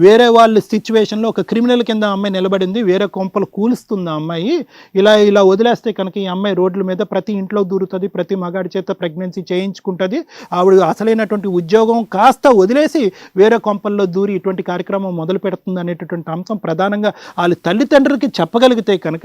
వేరే వాళ్ళ సిచ్యువేషన్లో ఒక క్రిమినల్ కింద అమ్మాయి నిలబడింది, వేరే కొంపలు కూలుస్తుంది. అమ్మాయి ఇలా వదిలేస్తే కనుక ఈ అమ్మాయి రోడ్ల మీద ప్రతి ఇంట్లో దూరుతుంది, ప్రతి మగాడి చేత ప్రెగ్నెన్సీ చేయించుకుంటుంది. ఆవిడ అసలైనటువంటి ఉద్యోగం కాస్త వదిలేసి వేరే కొంపల్లో దూరి ఇటువంటి కార్యక్రమం మొదలు పెడుతుంది అనేటటువంటి అంశం ప్రధానంగా వాళ్ళ తల్లిదండ్రులకి చెప్పగలిగితే కనుక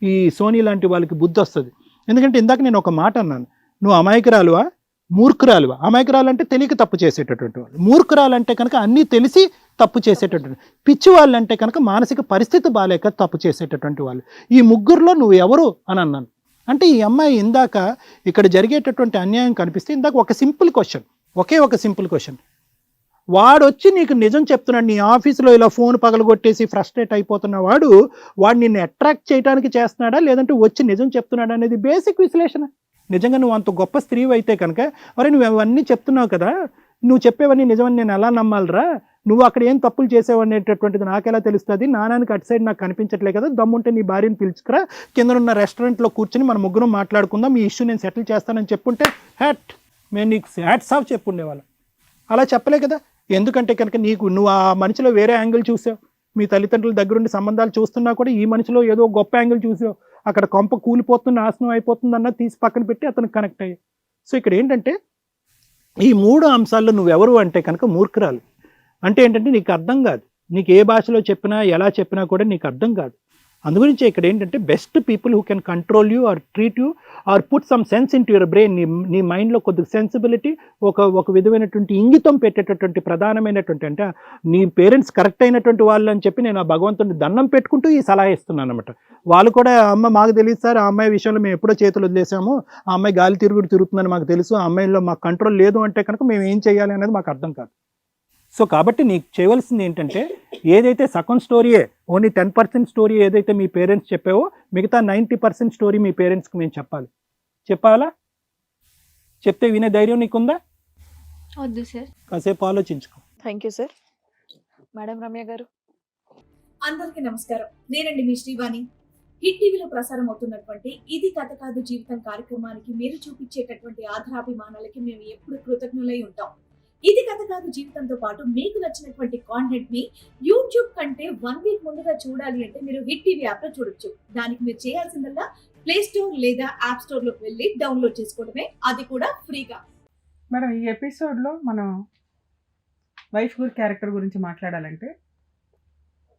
ఈ సోనీ లాంటి వాళ్ళకి బుద్ధి వస్తుంది. ఎందుకంటే ఇందాక నేను ఒక మాట అన్నాను, నువ్వు అమాయకురాలువా, మూర్ఖురాలువా? అమాయకురాలు అంటే తెలియక తప్పు చేసేటటువంటి వాళ్ళు, మూర్ఖురాలు అంటే కనుక అన్నీ తెలిసి తప్పు చేసేటటువంటి, పిచ్చి వాళ్ళు అంటే కనుక మానసిక పరిస్థితి బాలేక తప్పు చేసేటటువంటి వాళ్ళు. ఈ ముగ్గురులో నువ్వు ఎవరు అని అన్నాను. అంటే ఈ అమ్మాయి ఇందాక ఇక్కడ జరిగేటటువంటి అన్యాయం కనిపిస్తే ఇందాక ఒక సింపుల్ క్వశ్చన్, ఒకే ఒక సింపుల్ క్వశ్చన్. వాడు వచ్చి నీకు నిజం చెప్తున్నాడు, నీ ఆఫీసులో ఇలా ఫోన్ పగలగొట్టేసి ఫ్రస్ట్రేట్ అయిపోతున్న వాడు నిన్ను అట్రాక్ట్ చేయడానికి చేస్తున్నాడా లేదంటే వచ్చి నిజం చెప్తున్నాడా అనేది బేసిక్ విశ్లేషణ. నిజంగా నువ్వు అంత గొప్ప స్త్రీవి అయితే కనుక, అరే నువ్వు అవన్నీ చెప్తున్నావు కదా, నువ్వు చెప్పేవన్నీ నిజమని నేను ఎలా నమ్మాలరా, నువ్వు అక్కడ ఏం తప్పులు చేసావు అనేటటువంటిది నాకెలా తెలుస్తుంది, నానానికి అటు సైడ్ నాకు కనిపించట్లే కదా, దమ్ముంటే నీ భార్యను పిలుచుకురా, కింద ఉన్న రెస్టారెంట్లో కూర్చొని మన ముగ్గురం మాట్లాడుకుందాం, ఈ ఇష్యూ నేను సెటిల్ చేస్తానని చెప్పుంటే మేము నీకు హ్యాట్స్ ఆఫ్ చెప్పుండేవాళ్ళం. అలా చెప్పలే కదా. ఎందుకంటే కనుక నువ్వు ఆ మనిషిలో వేరే యాంగిల్ చూసావు, మీ తల్లిదండ్రుల దగ్గరుండి సంబంధాలు చూస్తున్నా కూడా ఈ మనిషిలో ఏదో గొప్ప యాంగిల్ చూసావు, అక్కడ కొంప కూలిపోతుంది నాశనం అయిపోతుంది అన్నది తీసి పక్కన పెట్టి అతనికి కనెక్ట్ అయ్యావు. సో ఇక్కడ ఏంటంటే ఈ 3 అంశాల్లో నువ్వెవరు అంటే కనుక మూర్ఖురాలు. అంటే ఏంటంటే నీకు అర్థం కాదు, నీకు ఏ భాషలో చెప్పినా ఎలా చెప్పినా కూడా నీకు అర్థం కాదు. అందుగురించి ఇక్కడ ఏంటంటే best people who can control you or treat you or put some sense into your brain. నీ మైండ్లో కొద్దిగా సెన్సిబిలిటీ, ఒక విధమైనటువంటి ఇంగితం పెట్టేటటువంటి ప్రధానమైనటువంటి, అంటే నీ పేరెంట్స్ కరెక్ట్ అయినటువంటి వాళ్ళు అని చెప్పి నేను ఆ భగవంతుడిని దండం పెట్టుకుంటూ ఈ సలహా ఇస్తున్నాను అనమాట. వాళ్ళు కూడా అమ్మ మాకు తెలియదు సార్, ఆ అమ్మాయి విషయంలో మేము ఎప్పుడో చేతులు వదిలేసాము, ఆ అమ్మాయి గాలి తిరుగుతుందని మాకు తెలుసు, ఆ అమ్మాయిలో మాకు కంట్రోల్ లేదు అంటే కనుక మేము ఏం చేయాలి అనేది మాకు అర్థం కాదు. సో కాబట్టి నీకు చేయవలసింది ఏంటంటే ఏదైతే సగం స్టోరీయే, ఓన్లీ 10% స్టోరీ ఏదైతే మీ పేరెంట్స్ చెప్పావో మిగతా 90% స్టోరీ మీ పేరెంట్స్కి మేము చెప్పాలా? చెప్తే వినే ధైర్యం నీకుందా? వద్దు సార్. కాసేపు ఆలోచించుకో. Thank you sir. Madam Ramya గారు. అందరికీ నమస్కారం. నేనండి మీ శ్రీవాణి. హిట్ టీవీలో ప్రసారం అవుతున్నటువంటి ఇది కథ కాదు జీవితం కార్యక్రమానికి మీరు చూపించేటటువంటి ఆధారాభిమానాలకి మేము ఎప్పుడు కృతజ్ఞులై ఉంటాం. ఇది కథ కాదు జీవితంతో పాటు మీకు నచ్చినటువంటి కాంటెంట్ ని యూట్యూబ్ కంటే 1 వీక్ ముందుగా చూడాలి అంటే మీరు హిట్ టీవీ యాప్ లో చూడొచ్చు. దానికి మీరు చేయాల్సిందల్లా ప్లే స్టోర్ లేదా యాప్ స్టోర్ లోకి వెళ్ళి డౌన్లోడ్ చేసుకోవడమే, అది కూడా ఫ్రీగా. మేడం ఈ ఎపిసోడ్లో మనం వైఫ్ క్యారెక్టర్ గురించి మాట్లాడాలంటే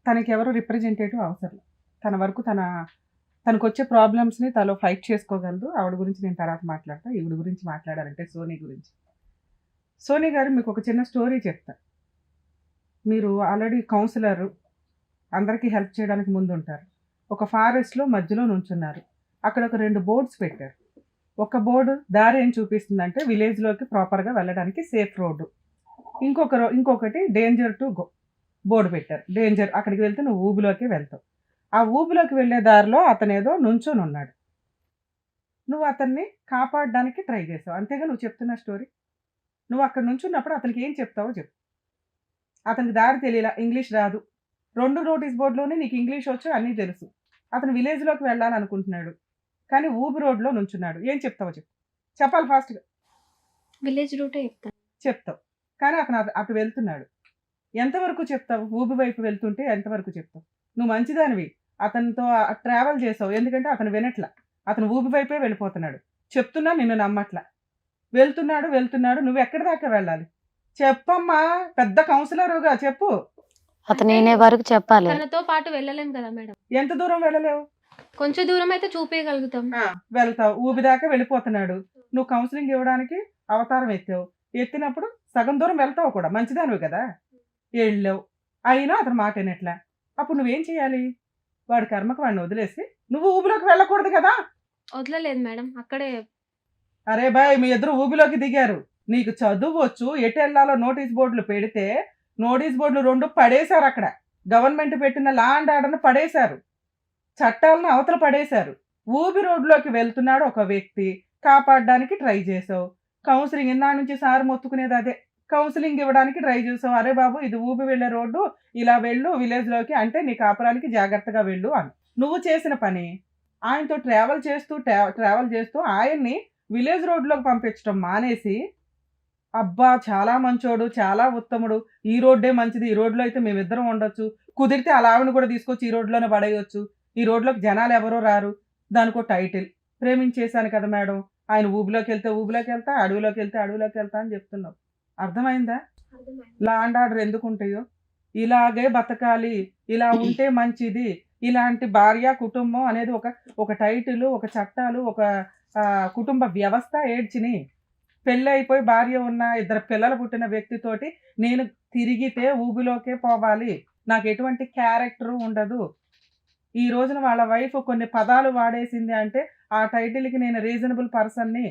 తనకి ఎవరు రిప్రజెంటేటివ్ అవసరం. తన వరకు తనకు వచ్చే ప్రాబ్లమ్స్ని తను ఫైట్ చేసుకోగలదు. ఆవిడ గురించి నేను తర్వాత మాట్లాడతా. ఈవిడ గురించి మాట్లాడాలంటే సోనీ గురించి. సోనీ గారు మీకు ఒక చిన్న స్టోరీ చెప్తా. మీరు ఆల్రెడీ కౌన్సిలరు, అందరికీ హెల్ప్ చేయడానికి ముందు ఉంటారు. ఒక ఫారెస్ట్లో మధ్యలో నుంచున్నారు. అక్కడ ఒక 2 బోర్డ్స్ పెట్టారు. ఒక బోర్డు దారి ఏం చూపిస్తుందంటే విలేజ్లోకి ప్రాపర్గా వెళ్ళడానికి సేఫ్ రోడ్డు. ఇంకొకటి డేంజర్ టు గో బోర్డు పెట్టారు. డేంజర్, అక్కడికి వెళ్తే నువ్వు ఊబిలోకి వెళ్తావు. ఆ ఊబిలోకి వెళ్ళే దారిలో అతను ఏదో నుంచొని ఉన్నాడు. నువ్వు అతన్ని కాపాడడానికి ట్రై చేసావు. అంతేగా నువ్వు చెప్తున్న స్టోరీ. నువ్వు అక్కడ నుంచున్నప్పుడు అతనికి ఏం చెప్తావో చెప్పు. అతనికి దారి తెలియలా, ఇంగ్లీష్ రాదు. 2 నోటీస్ బోర్డులోనే నీకు ఇంగ్లీష్ వచ్చు, అన్నీ తెలుసు. అతను విలేజ్లోకి వెళ్ళాలనుకుంటున్నాడు, కానీ ఊబి రోడ్లో నుంచున్నాడు. ఏం చెప్తావో చెప్పాలి ఫాస్ట్గా. విలేజ్ రూటే చెప్తావు, కానీ అతను అటు వెళ్తున్నాడు. ఎంతవరకు చెప్తావు? ఊబి వైపు వెళ్తుంటే ఎంతవరకు చెప్తావు? నువ్వు మంచిదానివి, అతనితో ట్రావెల్ చేసావు. ఎందుకంటే అతను వినట్లా, అతను ఊబి వైపే వెళ్ళిపోతున్నాడు. చెప్తున్నా నిన్ను నమ్మట్లా. వెళ్తున్నాడు, నువ్వు ఎక్కడి దాకా వెళ్ళాలి చెప్పమ్మా. పెద్ద కౌన్సిలరుగా చెప్పు. అతను వినే వరకు చెప్పాలి. తనతో పాటు వెళ్ళలేం కదా మేడం. ఎంత దూరం వెళ్ళలేవు? కొంచెం దూరం అయితే చూపేయగలుగుతాం. వెళ్తావు, ఊబి దాకా వెళ్ళిపోతున్నాడు. నువ్వు కౌన్సిలింగ్ ఇవ్వడానికి అవతారం ఎత్తినప్పుడు సగం దూరం వెళ్తావు కూడా, మంచిదానివి కదా. వెళ్ళావు, అయినా అతను మాట వినట్లా. అప్పుడు నువ్వేం చేయాలి? వాడి కర్మకు వాడిని వదిలేసి నువ్వు ఊబిలోకి వెళ్ళకూడదు కదా. వదలలేదు మేడం, అక్కడే. అరే బాయ్, మీ ఇద్దరు ఊబిలోకి దిగారు. నీకు చదువు వచ్చు, ఎటు వెళ్ళాలో నోటీస్ బోర్డులు పెడితే నోటీస్ బోర్డులు 2 పడేశారు. అక్కడ గవర్నమెంట్ పెట్టిన లా అండ్ ఆర్డర్ను పడేశారు, చట్టాలను అవతల పడేశారు. ఊబి రోడ్లోకి వెళ్తున్నాడు ఒక వ్యక్తి, కాపాడడానికి ట్రై చేసావు. కౌన్సిలింగ్ ఇన్నా నుంచి సార్ మొత్తుకునేది అదే, కౌన్సిలింగ్ ఇవ్వడానికి ట్రై చేసావు. అరే బాబు, ఇది ఊబి వెళ్ళే రోడ్డు, ఇలా వెళ్ళు విలేజ్లోకి, అంటే నీ కాపురానికి జాగ్రత్తగా వెళ్ళు అని. నువ్వు చేసిన పని ఆయనతో ట్రావెల్ చేస్తూ ఆయన్ని విలేజ్ రోడ్లోకి పంపించడం మానేసి, అబ్బా చాలా మంచోడు, చాలా ఉత్తముడు, ఈ రోడ్డే మంచిది, ఈ రోడ్లో అయితే మేమిద్దరం ఉండొచ్చు, కుదిరితే అలా ఆవిడని కూడా తీసుకొచ్చి ఈ రోడ్లోనే పడేయొచ్చు, ఈ రోడ్లోకి జనాలు ఎవరో రారు, దానికో టైటిల్. ప్రేమించేశాను కదా మేడం, ఆయన ఊబిలోకి వెళ్తా, అడవిలోకి వెళ్తా అని చెప్తున్నావు. అర్థమైందా? లా అండ్ ఆర్డర్ ఎందుకు ఉంటాయో, ఇలాగే బతకాలి, ఇలా ఉంటే మంచిది, ఇలాంటి భార్య కుటుంబం అనేది ఒక టైటిల్, ఒక చట్టాలు, ఒక కుటుంబ వ్యవస్థ ఏడ్చిని. పెళ్ళి అయిపోయి భార్య ఉన్న 2 పిల్లలు పుట్టిన వ్యక్తితోటి నేను తిరిగితే ఊబిలోకే పోవాలి, నాకు ఎటువంటి క్యారెక్టరు ఉండదు. ఈ రోజున వాళ్ళ వైఫ్ కొన్ని పదాలు వాడేసింది అంటే ఆ టైటిల్కి నేను రీజనబుల్ పర్సన్ని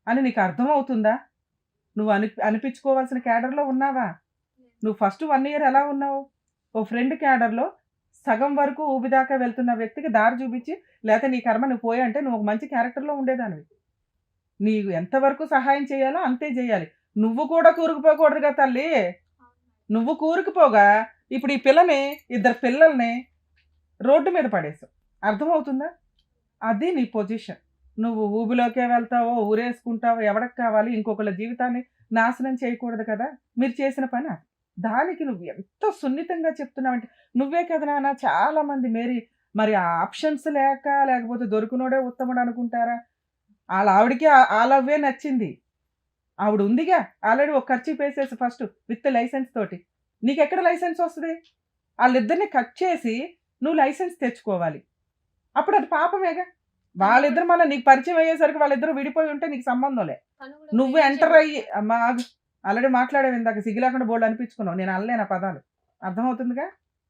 అని నీకు అర్థమవుతుందా? నువ్వు అనిపించుకోవాల్సిన క్యాడర్లో ఉన్నావా? నువ్వు ఫస్ట్ 1 year ఎలా ఉన్నావు? ఓ ఫ్రెండ్ క్యాడర్లో సగం వరకు ఊబిదాకా వెళ్తున్న వ్యక్తికి దారి చూపించి, లేకపోతే నీ కర్మ నువ్వు పోయంటే నువ్వు ఒక మంచి క్యారెక్టర్లో ఉండేదానివి. నీకు ఎంతవరకు సహాయం చేయాలో అంతే చేయాలి. నువ్వు కూడా కూరుకుపోకూడదుగా తల్లి. నువ్వు కూరుకుపోగా ఇప్పుడు ఈ పిల్లని, 2 పిల్లల్ని రోడ్డు మీద పడేసావు. అర్థమవుతుందా? అది నీ పొజిషన్. నువ్వు ఊబిలోకే వెళ్తావో, ఊరేసుకుంటావో, ఎవరికి కావాలి, ఇంకొకళ్ళ జీవితాన్ని నాశనం చేయకూడదు కదా. మీరు చేసిన పని అది. దానికి నువ్వు ఎంతో సున్నితంగా చెప్తున్నావంటే, నువ్వే కదా నాన్న చాలా మంది మరి ఆ ఆప్షన్స్ లేకపోతే దొరికినోడే ఉత్తముడు అనుకుంటారా? ఆవిడకి ఆ లవ్వే నచ్చింది. ఆవిడ ఉందిగా ఆల్రెడీ ఒక ఖర్చు వేసేసి ఫస్ట్ విత్ లైసెన్స్ తోటి. నీకు ఎక్కడ లైసెన్స్ వస్తుంది? వాళ్ళిద్దరిని కట్ చేసి నువ్వు లైసెన్స్ తెచ్చుకోవాలి. అప్పుడు అది పాపమేగా. వాళ్ళిద్దరు మళ్ళీ నీకు పరిచయం అయ్యేసరికి వాళ్ళిద్దరు విడిపోయి ఉంటే నీకు సంబంధంలే. నువ్వు ఎంటర్ అయ్యి అమ్మా ఆల్రెడీ మాట్లాడేవి ఇందాక, సిగ్గు లేకుండా బోల్డ్ అనిపించుకున్నావు. నేను అనలేను పదాలు. అర్థమవుతుందిగా.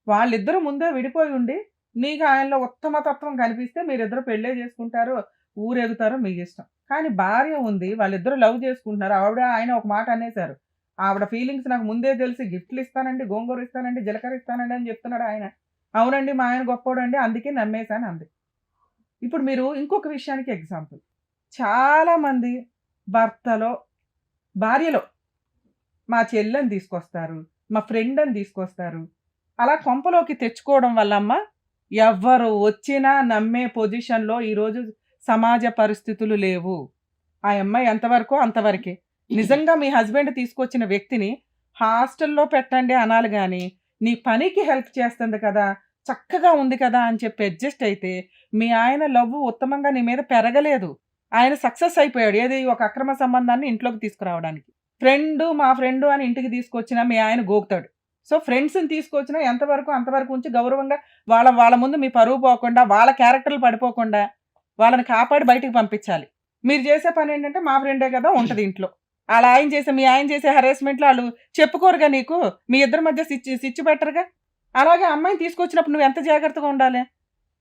వాళ్ళిద్దరు ముందే విడిపోయి ఉండి నీకు ఆయనలో ఉత్తమతత్వం కనిపిస్తే మీరిద్దరు పెళ్ళే చేసుకుంటారు, ఊరేగుతారో మీ ఇష్టం. కానీ భార్య ఉంది, వాళ్ళిద్దరూ లవ్ చేసుకుంటున్నారు. ఆయన ఒక మాట అనేశారు. ఆవిడ ఫీలింగ్స్ నాకు ముందే తెలిసి గిఫ్ట్లు ఇస్తానండి, గోంగూర ఇస్తానండి, జీలకర్ర ఇస్తానండి అని చెప్తున్నాడు ఆయన. అవునండి మా ఆయన గొప్పోడండి, అందుకే నమ్మేశాను అంది. ఇప్పుడు మీరు ఇంకొక విషయానికి ఎగ్జాంపుల్, చాలామంది భార్యలో మా చెల్లెని తీసుకొస్తారు, మా ఫ్రెండ్ అని తీసుకొస్తారు. అలా కొంపలోకి తెచ్చుకోవడం వల్ల అమ్మ ఎవ్వరు వచ్చినా నమ్మే పొజిషన్లో ఈరోజు సమాజ పరిస్థితులు లేవు. ఆ అమ్మాయి ఎంతవరకు అంతవరకే. నిజంగా మీ హస్బెండ్ తీసుకొచ్చిన వ్యక్తిని హాస్టల్లో పెట్టండి అనాలి కానీ, నీ పనికి హెల్ప్ చేస్తుంది కదా, చక్కగా ఉంది కదా అని చెప్పి అడ్జస్ట్ అయితే మీ ఆయన లవ్ ఉత్తమంగా నీ మీద పెరగలేదు. ఆయన సక్సెస్ అయిపోయాడు. ఏది ఒక అక్రమ సంబంధాన్ని ఇంట్లోకి తీసుకురావడానికి. మా ఫ్రెండు అని ఇంటికి తీసుకొచ్చినా మీ ఆయన గోకుతాడు. సో ఫ్రెండ్స్ని తీసుకొచ్చినా ఎంతవరకు అంతవరకు ఉంచి గౌరవంగా వాళ్ళ ముందు మీ పరువు పోకుండా, వాళ్ళ క్యారెక్టర్లు పడిపోకుండా వాళ్ళని కాపాడి బయటికి పంపించాలి. మీరు చేసే పని ఏంటంటే మా ఫ్రెండే కదా ఉంటుంది ఇంట్లో. మీ ఆయన చేసే హెరాస్మెంట్లో వాళ్ళు చెప్పుకోరుగా నీకు, మీ ఇద్దరి మధ్య సిచ్చు పెట్టరుగా. అలాగే అమ్మాయిని తీసుకొచ్చినప్పుడు నువ్వు ఎంత జాగ్రత్తగా ఉండాలి?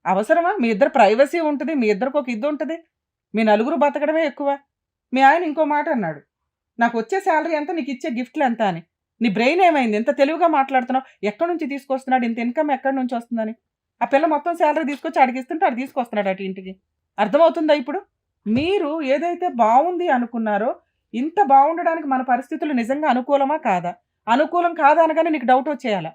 అవసరమా? మీ ఇద్దరు ప్రైవసీ ఉంటుంది, మీ ఇద్దరికి ఒక ఇది ఉంటుంది, మీ నలుగురు బతకడమే ఎక్కువ. మీ ఆయన ఇంకో మాట అన్నాడు, నాకు వచ్చే శాలరీ ఎంత, నీకు ఇచ్చే గిఫ్ట్లు ఎంత అని. నీ బ్రెయిన్ ఏమైంది? ఎంత తెలివిగా మాట్లాడుతున్నావు? ఎక్కడి నుంచి తీసుకొస్తున్నాడు? ఇంత ఇన్కమ్ ఎక్కడి నుంచి వస్తుందని. ఆ పిల్ల మొత్తం శాలరీ తీసుకొచ్చి అడిగిస్తుంటే అది తీసుకొస్తున్నాడు అటు ఇంటికి. అర్థమవుతుందా? ఇప్పుడు మీరు ఏదైతే బాగుంది అనుకున్నారో, ఇంత బాగుండడానికి మన పరిస్థితులు నిజంగా అనుకూలమా కాదా? అనుకూలం కాదా అనగానే నీకు డౌట్ వచ్చేయాలా?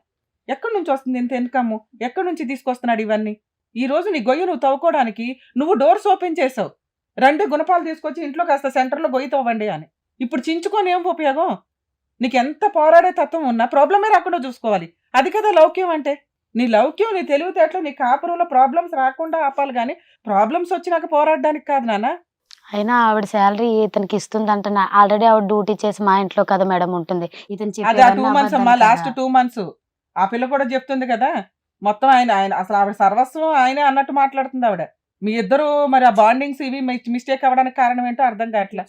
ఎక్కడి నుంచి వస్తుంది ఇంత ఇన్కమ్? ఎక్కడి నుంచి తీసుకొస్తున్నాడు ఇవన్నీ? ఈ రోజు నీ గొయ్యి నువ్వు తవ్వుకోవడానికి నువ్వు డోర్స్ ఓపెన్ చేసావు. 2 గుణపాలు తీసుకొచ్చి ఇంట్లో కాస్త సెంటర్లో గొయ్యి తవ్వండి అని. ఇప్పుడు చించుకొని ఏం ఉపయోగం? నీకు ఎంత పోరాడే తత్వం ఉన్నా ప్రాబ్లమే రాకుండా చూసుకోవాలి. అది కదా లౌక్యం అంటే. నీ లౌక్యం, నీ తెలివితేటలు, నీ కాపురంలో ప్రాబ్లమ్స్ రాకుండా ఆపాలి కానీ ప్రాబ్లమ్స్ వచ్చినాక పోరాడడానికి కాదు నాన్న. అయినా ఆవిడ శాలరీ ఇతనికి ఇస్తుందంట. ఆల్రెడీ ఆవిడ డ్యూటీ చేసి మా ఇంట్లో కదా మేడం ఉంటుంది. ఇతను అది ఆ 2 months అమ్మా, లాస్ట్ 2 months. ఆ పిల్ల కూడా చెప్తుంది కదా, మొత్తం ఆయన అసలు ఆవిడ సర్వస్వం ఆయనే అన్నట్టు మాట్లాడుతుంది ఆవిడ. మీ ఇద్దరు మరి ఆ బాండింగ్స్ ఇవి మిస్టేక్ అవ్వడానికి కారణం ఏంటో అర్థం కావట్లే.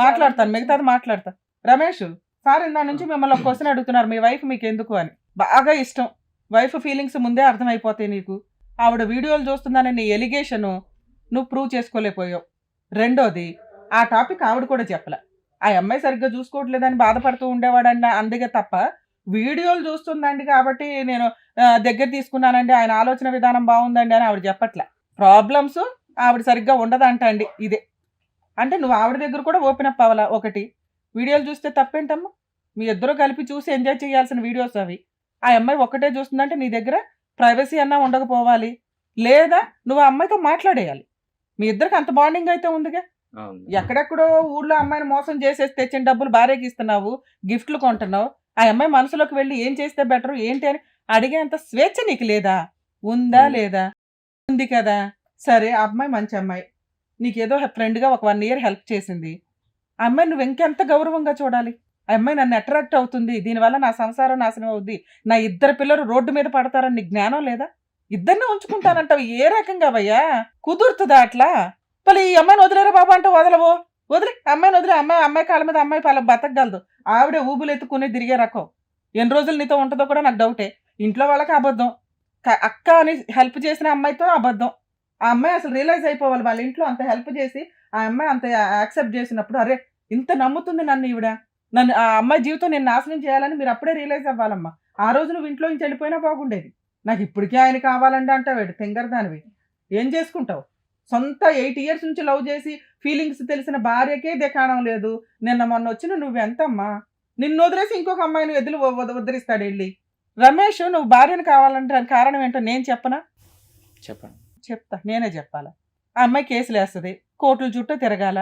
మాట్లాడతాను, మిగతాది మాట్లాడతా. రమేష్ సార్ ఇందా నుంచి మిమ్మల్ని ఒక క్వశ్చన్ అడుగుతున్నారు, మీ వైఫ్ మీకు ఎందుకు అని. బాగా ఇష్టం. వైఫ్ ఫీలింగ్స్ ముందే అర్థమైపోతాయి నీకు. ఆవిడ వీడియోలు చూస్తుందని నీ ఎలిగేషను నువ్వు ప్రూవ్ చేసుకోలేకపోయావు. రెండోది, ఆ టాపిక్ ఆవిడ కూడా చెప్పలే. ఆ అమ్మాయి సరిగ్గా చూసుకోవట్లేదని బాధపడుతూ ఉండేవాడండి అందుకే తప్ప, వీడియోలు చూస్తుందండి కాబట్టి నేను దగ్గర తీసుకున్నానండి, ఆయన ఆలోచన విధానం బాగుందండి అని ఆవిడ చెప్పట్లే. ప్రాబ్లమ్స్ ఆవిడ సరిగ్గా ఉండదంట అండి. ఇదే అంటే నువ్వు ఆవిడ దగ్గర కూడా ఓపెన్ అప్ అవ్వాలా. ఒకటి, వీడియోలు చూస్తే తప్పేంటమ్మా? మీ ఇద్దరు కలిపి చూసి ఎంజాయ్ చేయాల్సిన వీడియోస్ అవి. ఆ అమ్మాయి ఒక్కటే చూస్తుందంటే నీ దగ్గర ప్రైవసీ అన్నా ఉండకపోవాలి, లేదా నువ్వు ఆ అమ్మాయితో మాట్లాడేయాలి. మీ ఇద్దరికి అంత బాండింగ్ అయితే ఉందిగా. ఎక్కడెక్కడో ఊళ్ళో అమ్మాయిని మోసం చేసేసి తెచ్చిన డబ్బులు భార్యకి ఇస్తున్నావు, గిఫ్ట్లు కొంటున్నావు. ఆ అమ్మాయి మనసులోకి వెళ్ళి ఏం చేస్తే బెటర్ ఏంటి అని అడిగేంత స్వేచ్ఛ నీకు లేదా? ఉందా లేదా? ఉంది కదా. సరే, ఆ అమ్మాయి మంచి అమ్మాయి, నీకేదో ఫ్రెండ్గా ఒక 1 year హెల్ప్ చేసింది. ఆ అమ్మాయి నువ్వు ఇంకెంత గౌరవంగా చూడాలి. ఆ అమ్మాయి నన్ను అట్రాక్ట్ అవుతుంది, దీనివల్ల నా సంసారం నాశనం అవుద్ది, నా 2 పిల్లలు రోడ్డు మీద పడతారని నీకు జ్ఞానం లేదా? ఇద్దరిని ఉంచుకుంటానంటావు. ఏ రకంగా భయ్యా కుదురుతుందా అట్లా? పలు ఈ అమ్మాయిని వదిలేరా బాబా అంటే వదలవో? వదిలి అమ్మాయిని వదిలే. అమ్మాయి కాళ్ళ మీద అమ్మాయి పాల బతకగలదు. ఆవిడే ఊబులు ఎత్తుకుని తిరిగే రకం. ఎన్ని రోజులు నీతో ఉంటుందో కూడా నాకు డౌటే. ఇంట్లో వాళ్ళకి అబద్ధం, అక్క అని హెల్ప్ చేసిన అమ్మాయితో అబద్ధం. ఆ అమ్మాయి అసలు రియలైజ్ అయిపోవాలి, వాళ్ళ ఇంట్లో అంత హెల్ప్ చేసి ఆ అమ్మాయి అంత యాక్సెప్ట్ చేసినప్పుడు, అరే ఇంత నమ్ముతుంది నన్ను ఈవిడ, నన్ను ఆ అమ్మాయి జీవితం నేను నాశనం చేయాలని మీరు అప్పుడే రియలైజ్ అవ్వాలమ్మా. ఆ రోజు నువ్వు ఇంట్లో నుంచి వెళ్ళిపోయినా బాగుండేది. నాకు ఇప్పటికే ఆయన కావాలంటే అంటావేడు తెంగరదానివి. ఏం చేసుకుంటావు? సొంత 8 years నుంచి లవ్ చేసి ఫీలింగ్స్ తెలిసిన భార్యకే దికాణం లేదు. నిన్న మొన్న వచ్చిన నువ్వెంతమ్మా? నిన్ను వదిలేసి ఇంకొక అమ్మాయిని ఉద్ధరిస్తాడు వెళ్ళి. రమేష్, నువ్వు భార్యను కావాలంటే దానికి కారణం ఏంటో నేను చెప్పనా? చెప్పండి. చెప్తా, నేనే చెప్పాలా. ఆ అమ్మాయి కేసులు వేస్తుంది, కోర్టుల చుట్టూ తిరగాల.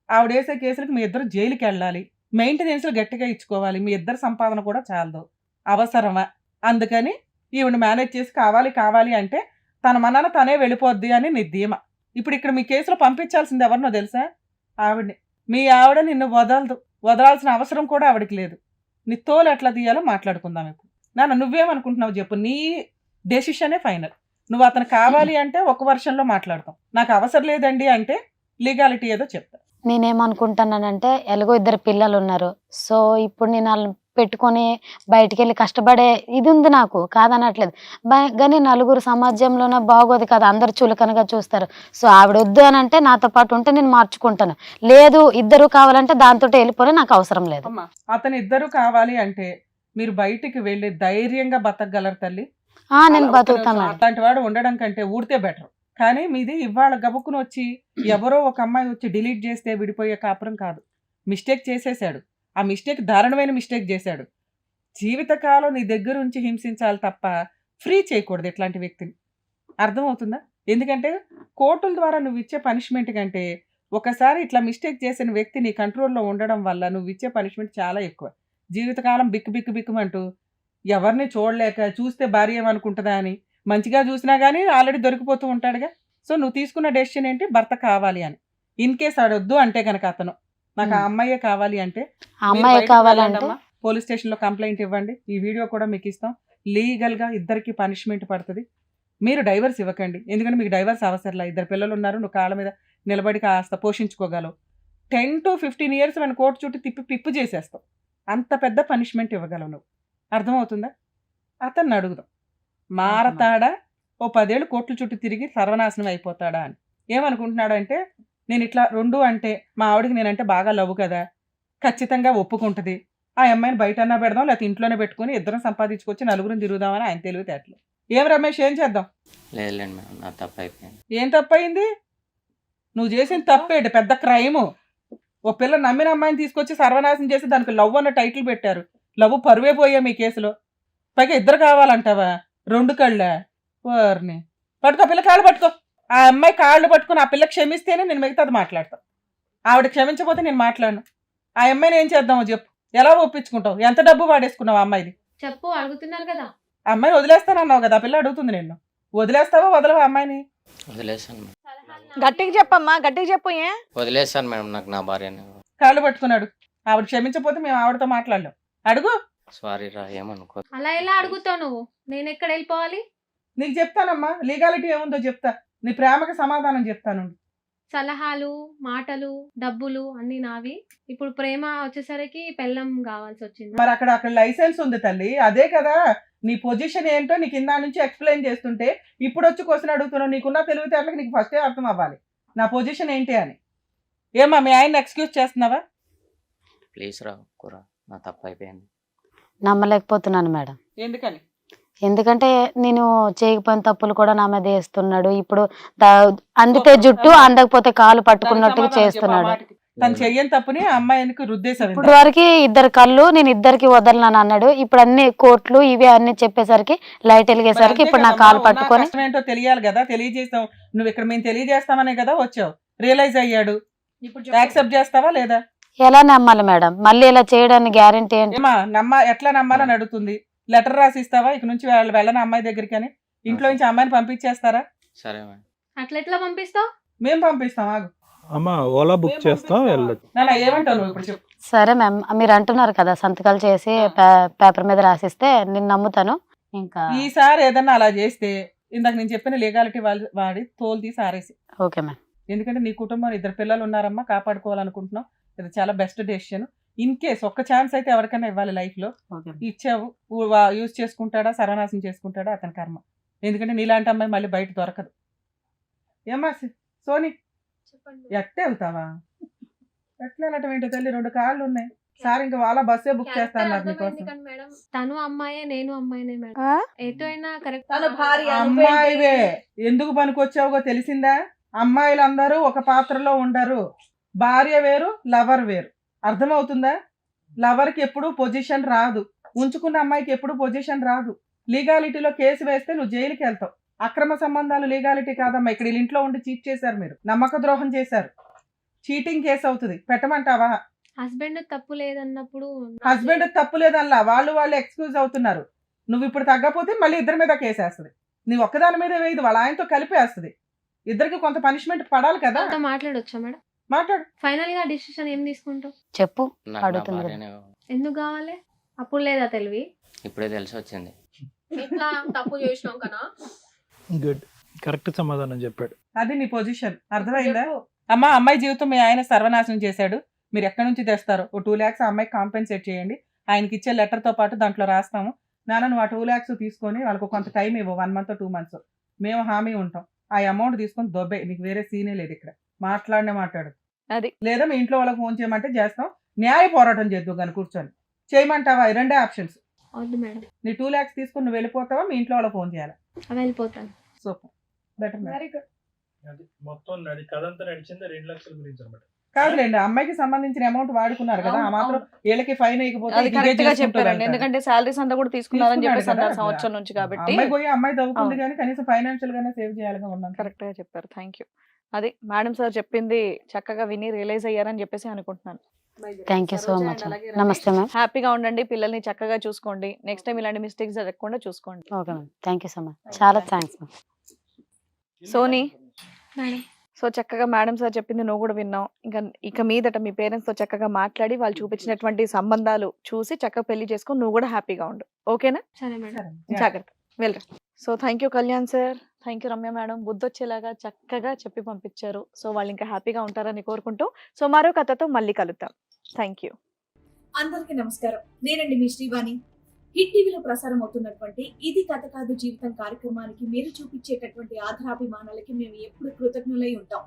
ఆవిడ వేసే కేసులకు మీ ఇద్దరు జైలుకి వెళ్ళాలి, మెయింటెనెన్స్లు గట్టిగా ఇచ్చుకోవాలి. మీ ఇద్దరు సంపాదన కూడా చాలదు, అవసరమా? అందుకని ఈవిడ మేనేజ్ చేసి కావాలి అంటే తన మనాన తనే వెళ్ళిపోద్ది అని నీ ధీమా. ఇప్పుడు ఇక్కడ మీ కేసులో పంపించాల్సింది ఎవరినో తెలుసా? ఆవిడని. మీ ఆవిడ నిన్ను వదలాల్సిన అవసరం కూడా ఆవిడకి లేదు. నీ తోలు ఎట్లా తీయాలో మాట్లాడుకుందాం ఇప్పుడు. నువ్వేమనుకుంటున్నావు చెప్పు? నీ డెసిషనే ఫైనల్. నువ్వు అతను కావాలి అంటే ఒక వర్షంలో మాట్లాడతాం, నాకు అవసరం లేదండి అంటే లీగాలిటీ ఏదో చెప్తా. నేనేమనుకుంటున్నానంటే ఎలాగో 2 పిల్లలు ఉన్నారు. సో ఇప్పుడు నేను వాళ్ళని పెట్టుకొని బయటికి వెళ్ళి కష్టపడే ఇది ఉంది నాకు, కాదనట్లేదు. కానీ నలుగురు సమాజంలోనే బాగోదు కదా, అందరు చులకనగా చూస్తారు. సో ఆవిడ వద్దు అని అంటే నాతో పాటు ఉంటే నేను మార్చుకుంటాను. లేదు 2 కావాలంటే దాంతో వెళ్ళిపోయి నాకు అవసరం లేదు. అతను 2 కావాలి అంటే మీరు బయటికి వెళ్ళి ధైర్యంగా బతకగలరు తల్లి. నేను బతుకుతాను. అట్లాంటి వాడు ఉండడం కంటే ఊడితే బెటర్. కానీ మీది ఇవాళ గబుక్కును వచ్చి ఎవరో ఒక అమ్మాయి వచ్చి డిలీట్ చేస్తే విడిపోయే కాపురం కాదు. మిస్టేక్ చేసేసాడు, ఆ మిస్టేక్ దారుణమైన మిస్టేక్ చేశాడు. జీవితకాలం నీ దగ్గర ఉంచి హింసించాలి తప్ప ఫ్రీ చేయకూడదు ఇట్లాంటి వ్యక్తిని. అర్థమవుతుందా? ఎందుకంటే కోర్టుల ద్వారా నువ్వు ఇచ్చే పనిష్మెంట్ కంటే ఒకసారి ఇట్లా మిస్టేక్ చేసిన వ్యక్తి నీ కంట్రోల్లో ఉండడం వల్ల నువ్వు ఇచ్చే పనిష్మెంట్ చాలా ఎక్కువ. జీవితకాలం బిక్కుమంటూ ఎవరిని చూడలేక చూస్తే భార్య ఏమనుకుంటుందా అని మంచిగా చూసినా కానీ ఆల్రెడీ దొరికిపోతూ ఉంటాడుగా. సో నువ్వు తీసుకున్న డెసిషన్ ఏంటి? భర్త కావాలి అని. ఇన్ కేస్ ఆడొద్దు అంటే కనుక అతను నాకు ఆ అమ్మాయే కావాలి అంటే పోలీస్ స్టేషన్లో కంప్లైంట్ ఇవ్వండి. ఈ వీడియో కూడా మీకు ఇస్తాం. లీగల్గా ఇద్దరికి పనిష్మెంట్ పడుతుంది. మీరు డైవర్స్ ఇవ్వకండి, ఎందుకంటే మీకు డైవర్స్ అవసరంలా. 2 పిల్లలు ఉన్నారు, నువ్వు కాళ్ళ మీద నిలబడి కాస్త పోషించుకోగలవు. 10 to 15 years మన కోర్టు చుట్టూ పిప్పు చేసేస్తావు. అంత పెద్ద పనిష్మెంట్ ఇవ్వగలవు నువ్వు. అర్థమవుతుందా? అతన్ని అడుగుదాం, మారతాడా? ఓ 10 ఏళ్ళు కోర్టుల చుట్టూ తిరిగి సర్వనాశనం అయిపోతాడా అని. ఏమనుకుంటున్నాడు అంటే నేను ఇట్లా 2 అంటే మా ఆవిడకి నేనంటే బాగా లవ్ కదా, ఖచ్చితంగా ఒప్పుకుంటుంది. ఆ అమ్మాయిని బయటన్నా పెడదాం, లేకపోతే ఇంట్లోనే పెట్టుకుని ఇద్దరం సంపాదించుకొచ్చి నలుగురిని తిరుగుదామని ఆయన తెలివితేటలు. ఏం రమేష్, ఏం చేద్దాం? లేదులేండి మేడం, నా తప్పు అయిపోయింది. ఏం తప్పయింది? నువ్వు చేసిన తప్పేంటి? పెద్ద క్రైము. ఓ పిల్ల నమ్మిన అమ్మాయిని తీసుకొచ్చి సర్వనాశనం చేసి దానికి లవ్ అన్న టైటిల్ పెట్టారు. లవ్ పరువే పోయా మీ కేసులో. పైగా 2 కావాలంటావా? 2 కళ్ళా? వారిని పట్టుకో, పిల్ల కాళ్ళు పట్టుకో. ఆ అమ్మాయి కాళ్ళు పట్టుకుని ఆ పిల్ల క్షమిస్తేనే నేను మిగతాది మాట్లాడతాను. ఆవిడ క్షమించకపోతే నేను మాట్లాడను. ఆ అమ్మాయిని ఏం చేద్దామో చెప్పు, ఎలా ఒప్పించుకుంటావు? ఎంత డబ్బు వాడేసుకున్నావు అమ్మాయిది? చెప్పు, అడుగుతున్నారు కదా. ఆ అమ్మాయిని వదిలేస్తానన్నావు కదా, ఆ పిల్ల అడుగుతుంది నిన్ను. వదిలేస్తావా వదలవా అమ్మాయిని? వదిలేసాను మేడం. గట్టిగా చెప్పమ్మా, గట్టిగా చెప్పు. ఏ వదిలేసాను మేడం, నాకు నా భార్యని. కాళ్ళు పట్టుకున్నాడు. ఆవిడ క్షమించకపోతే మేము ఆవిడతో మాట్లాడలేం. అడుగు. సారీ రా, ఏమనుకో. అలా ఎలా అడుగుతావు నువ్వు? నేను ఎక్కడ వెళ్ళిపోవాలి? నీకు చెప్తానమ్మా, లీగాలిటీ ఏముందో చెప్తా. నీ ప్రేమకి సమాధానం చెప్తాను. సలహాలు, మాటలు, డబ్బులు అన్ని నావి. ఇప్పుడు ప్రేమ వచ్చేసరికి పెళ్ళం కావాల్సి వచ్చింది. మరి అక్కడ లైసెన్స్ ఉంది తల్లి, అదే కదా నీ పొజిషన్ ఏంటో నీకు ఇందా నుంచి ఎక్స్ప్లెయిన్ చేస్తుంటే ఇప్పుడు వచ్చి క్వశ్చన్ అడుగుతున్నావు. నీకున్న తెలివితేటలకు నీకు ఫస్టే అర్థం అవ్వాలి నా పొజిషన్ ఏంటి అని. ఏమా మీ ఆయన ఎక్స్క్యూజ్ చేస్తున్నావా? ప్లీజ్ రా, కూరా, నా తప్పు అయిపోయింది. నమ్మలేకపోతున్నాను మేడం. ఎందుకని? ఎందుకంటే నేను చేయకపోయిన తప్పులు కూడా నా మీద వేస్తున్నాడు. ఇప్పుడు అందితే జుట్టు, అందకపోతే కాలు పట్టుకున్నట్టుగా చేస్తున్నాడు. తను చెయ్యని తప్పుని ఆ అమ్మాయికి రుద్దేశారు. ఇప్పుడు వరకు 2 కళ్ళు నేను 2కి వదలను అన్నాడు. ఇప్పుడు అన్ని కోర్టులు ఇవి అన్ని చెప్పేసరికి లైట్ వెలిగేసరికి ఇప్పుడు నా కాలు పట్టుకొని ఏంటో తెలియాలి కదా, తెలియజేస్తాం. నువ్వు ఇక్కడ మేము తెలియజేస్తామనే కదా వచ్చావు. రియలైజ్ అయ్యాడు, యాక్సెప్ట్ చేస్తావా లేదా? ఎలా నమ్మాలి మేడం? మళ్ళీ ఇలా చేయడానికి గ్యారెంటీ ఏంటి? ఎట్లా నమ్మాలని అడుగుతుంది. లెటర్ రాసి ఇస్తావా ఇక నుంచి వెళ్ళని అమ్మాయి దగ్గరికి అని? ఇంట్లో నుంచి అమ్మాయిని పంపించేస్తారా? సరే మేడం. అట్లా ఎట్లా పంపిస్తావు? మేము పంపిస్తాం. ఆగు అమ్మా, ఓలా బుక్ చేస్తాం, వెళ్ళదు. ఏమంటావు ఇప్పుడు చెప్పు. సరే మ్యామ్, మీరు అంటున్నారు కదా సంతకాలు చేసి పేపర్ మీద రాసిస్తే నేను నమ్ముతాను. ఇంకా ఈసారి ఏదన్నా అలా చేస్తే ఇందాక నేను చెప్పిన లీగాలిటీ వాడి తోలు తీసి ఆరేసి. Okay ma'am. ఎందుకంటే నీ కుటుంబం 2 పిల్లలు ఉన్నారమ్మా, కాపాడుకోవాలనుకుంటున్నావు. ఇది చాలా బెస్ట్ డెసిషన్. ఇన్ కేస్ ఒక్క ఛాన్స్ అయితే ఎవరికైనా ఇవ్వాలి లైఫ్ లో. ఇచ్చావు, యూజ్ చేసుకుంటాడా సర్వనాశనం చేసుకుంటాడా అతని కర్మ. ఎందుకంటే నీలాంటి అమ్మాయి మళ్ళీ బయట దొరకదు. ఏమా సోని, ఎట్టే వెళ్తావా? ఎట్లా వెళ్ళటం ఏంటో తల్లి, 2 కాళ్ళు ఉన్నాయి. సార్ ఇంకా వాళ్ళ బస్సే బుక్ క్యారెక్టర్ చేస్తాను అర్థమైంది మీకోసం. కానీ మేడం తను అమ్మాయే నేను అమ్మాయినే మేడం. ఆ? ఎటు అయినా కరెక్ట్. తన భార్య అమ్మాయివే ఎందుకు పనికొచ్చావుగో తెలిసిందా? అమ్మాయిలందరూ ఒక పాత్రలో ఉండరు. భార్య వేరు, లవర్ వేరు. అర్థమవుతుందా? లవర్ కి ఎప్పుడు పొజిషన్ రాదు, ఉంచుకున్న అమ్మాయికి ఎప్పుడు పొజిషన్ రాదు. లీగాలిటీలో కేసు వేస్తే నువ్వు జైలుకి వెళ్తావు. అక్రమ సంబంధాలు లీగాలిటీ కాదమ్మా. ఇక్కడ వీళ్ళ ఇంట్లో ఉండి చీట్ చేశారు, మీరు నమ్మక ద్రోహం చేశారు. చీటింగ్ కేసు అవుతుంది. పెట్టమంటావా? హస్బెండ్ తప్పు లేదన్నప్పుడు హస్బెండ్ తప్పు లేదల్లా, వాళ్ళు ఎక్స్క్యూజ్ అవుతున్నారు. నువ్వు ఇప్పుడు తగ్గపోతే మళ్ళీ ఇద్దరి మీద కేసేస్తుంది. నువ్వు ఒక్కదాని మీద వేయదు, వాళ్ళ ఆయనతో కలిపేస్తుంది. ఇద్దరికి కొంత పనిష్మెంట్ పడాలి కదా. తనతో మాట్లాడొచ్చా మేడం? మాట్లాడు. ఫైనల్ గా డిసిషన్ ఏం తీసుకుంటావు? చెప్పు. నాకు నా అడుగుతుంది కదా. భార్యనే కావాలి. ఎందుకు కావాలి? అప్పుడు లేదా తెలివి? ఇప్పుడే తెలిసి వచ్చింది. ఇట్లా తప్పు చేసినాం కదా. గుడ్, కరెక్ట్ సమాధానం చెప్పాడు. అది నీ పొజిషన్. అర్థమైందా? అమ్మా, అమ్మాయి జీవితం మీ ఆయన సర్వనాశనం చేశాడు. మీరు ఎక్కడి నుంచి తెస్తారు? ఓ 2 lakhs ఆ అమ్మాయికి కాంపెన్సేట్ చేయండి. ఆయనకి ఇచ్చే లెటర్ తో పాటు దాంట్లో రాస్తాము. నాన్న నువ్వు ఆ 2 lakhs తీసుకొని వాళ్ళకు కొంత టైం ఇవ్వు, 1 month 2 months. మేము హామీ ఉంటాం. ఆ అమౌంట్ తీసుకొని దొబ్బే. నీకు వేరే సీనే లేదు ఇక్కడ. మాట్లాడు. అది. లేదా మీ ఇంట్లో వాళ్ళకి ఫోన్ చేయమంటే చేస్తాం. న్యాయ పోరాటం చేద్దాం కానీ కూర్చొని. చేయమంటావా? ఈ 2 ఆప్షన్స్. వద్దు మేడం, నీ 2 lakhs తీసుకుని నువ్వు వెళ్ళిపోతావా, మీ ఇంట్లో వాళ్ళకి ఫోన్ చేయాలి? వెళ్ళిపోతాను. Super, better. అది మొత్తం కథ అంతా నడిచింది 2 లక్షల గురించి అనమాట. కాదులేండి, ఆ అమ్మాయికి సంబంధించిన అమౌంట్ వాడుకున్నారు కదా, ఆ మాత్రం వీళ్ళకి ఫైన్ వేయకపోతే అది ఇదే కరెక్ట్ గా చేసుకుంటూ చెప్పారండి. వెళ్తారు. ఎందుకంటే సాలరీస్ అంతా కూడా తీసుకున్నారని చెప్పేసి తీసుకున్నాడు అన్నారు కదా. సంవత్సరం నుంచి కాబట్టి. అమ్మాయి పోయి అమ్మాయి దవ్వుకుంది అవును. కానీ కనీసం ఫైనాన్షియల్ గానే సేవ్ చేయాలిగా ఉన్నాను. కరెక్ట్ గా చెప్పారు. Thank you. అది మేడం సార్ చెప్పింది చక్కగా విని రియలైజ్ అయ్యారని చెప్పేసి అనుకుంటున్నాను. Thank you so much. నమస్తే మ్యామ్. హ్యాపీగా ఉండండి, పిల్లల్ని చక్కగా చూసుకోండి. నెక్స్ట్ టైం ఇలాంటి మిస్టేక్స్ జరగకుండా చూసుకోండి. Okay ma'am, thank you so much. చాలా థ్యాంక్స్ మ్యామ్. సోనీ, మేడం సో చక్కగా మేడం సార్ చెప్పింది నువ్వు కూడా విన్నావు. ఇక మీదట మీ పేరెంట్స్ తో చక్కగా మాట్లాడి వాళ్ళు చూపించినటువంటి సంబంధాలు చూసి చక్కగా పెళ్లి చేసుకొని నువ్వు కూడా హ్యాపీగా ఉండు. ఓకేనా? సరే మేడం. సరే. జాగ్రత్త, వెళ్ళరా. So thank you Kalyan sir, thank you Ramya madam. బుద్ధి వచ్చేలాగా చక్కగా చెప్పి పంపించారు. సో వాళ్ళు ఇంకా హ్యాపీగా ఉంటారని కోరుకుంటూ సో మరో కథతో మళ్ళీ కలుద్దాం. Thank you. అందరికీ నమస్కారం. నేనండి మీ శ్రీవాణి. హిట్ టీవీలో ప్రసారం అవుతున్నటువంటి ఇది కథ కాదు జీవితం కార్యక్రమానికి మీరు చూపించేటటువంటి ఆధారాభిమానాలకి మేము ఎప్పుడు కృతజ్ఞులై ఉంటాం.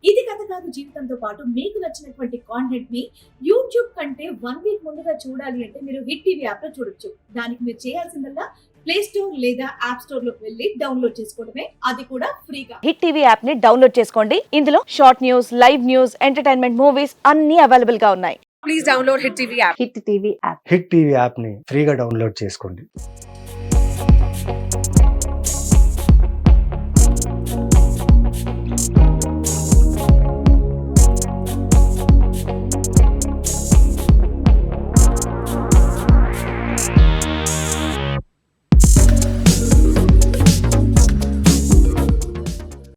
ఇది కథ కాదు జీవితంతో పాటు మీకు నచ్చినటువంటి కాంటెంట్ ని యూట్యూబ్ కంటే 1 week ముందుగా చూడాలి అంటే మీరు హిట్ టీవీ యాప్ లో చూడొచ్చు. దానికి మీరు చేయాల్సిందల్లా ప్లే స్టోర్ లేదా యాప్ స్టోర్ లోకి వెళ్ళి డౌన్లోడ్ చేసుకోవడమే, అది కూడా ఫ్రీగా. హిట్ టీవీ యాప్ ని డౌన్లోడ్ చేసుకోండి. ఇందులో short news, live news, entertainment, movies అన్ని అవైలబుల్ గా ఉన్నాయి. Please download hit TV app. Hit TV app. Hit TV యాప్ని ఫ్రీగా డౌన్లోడ్ చేసుకోండి.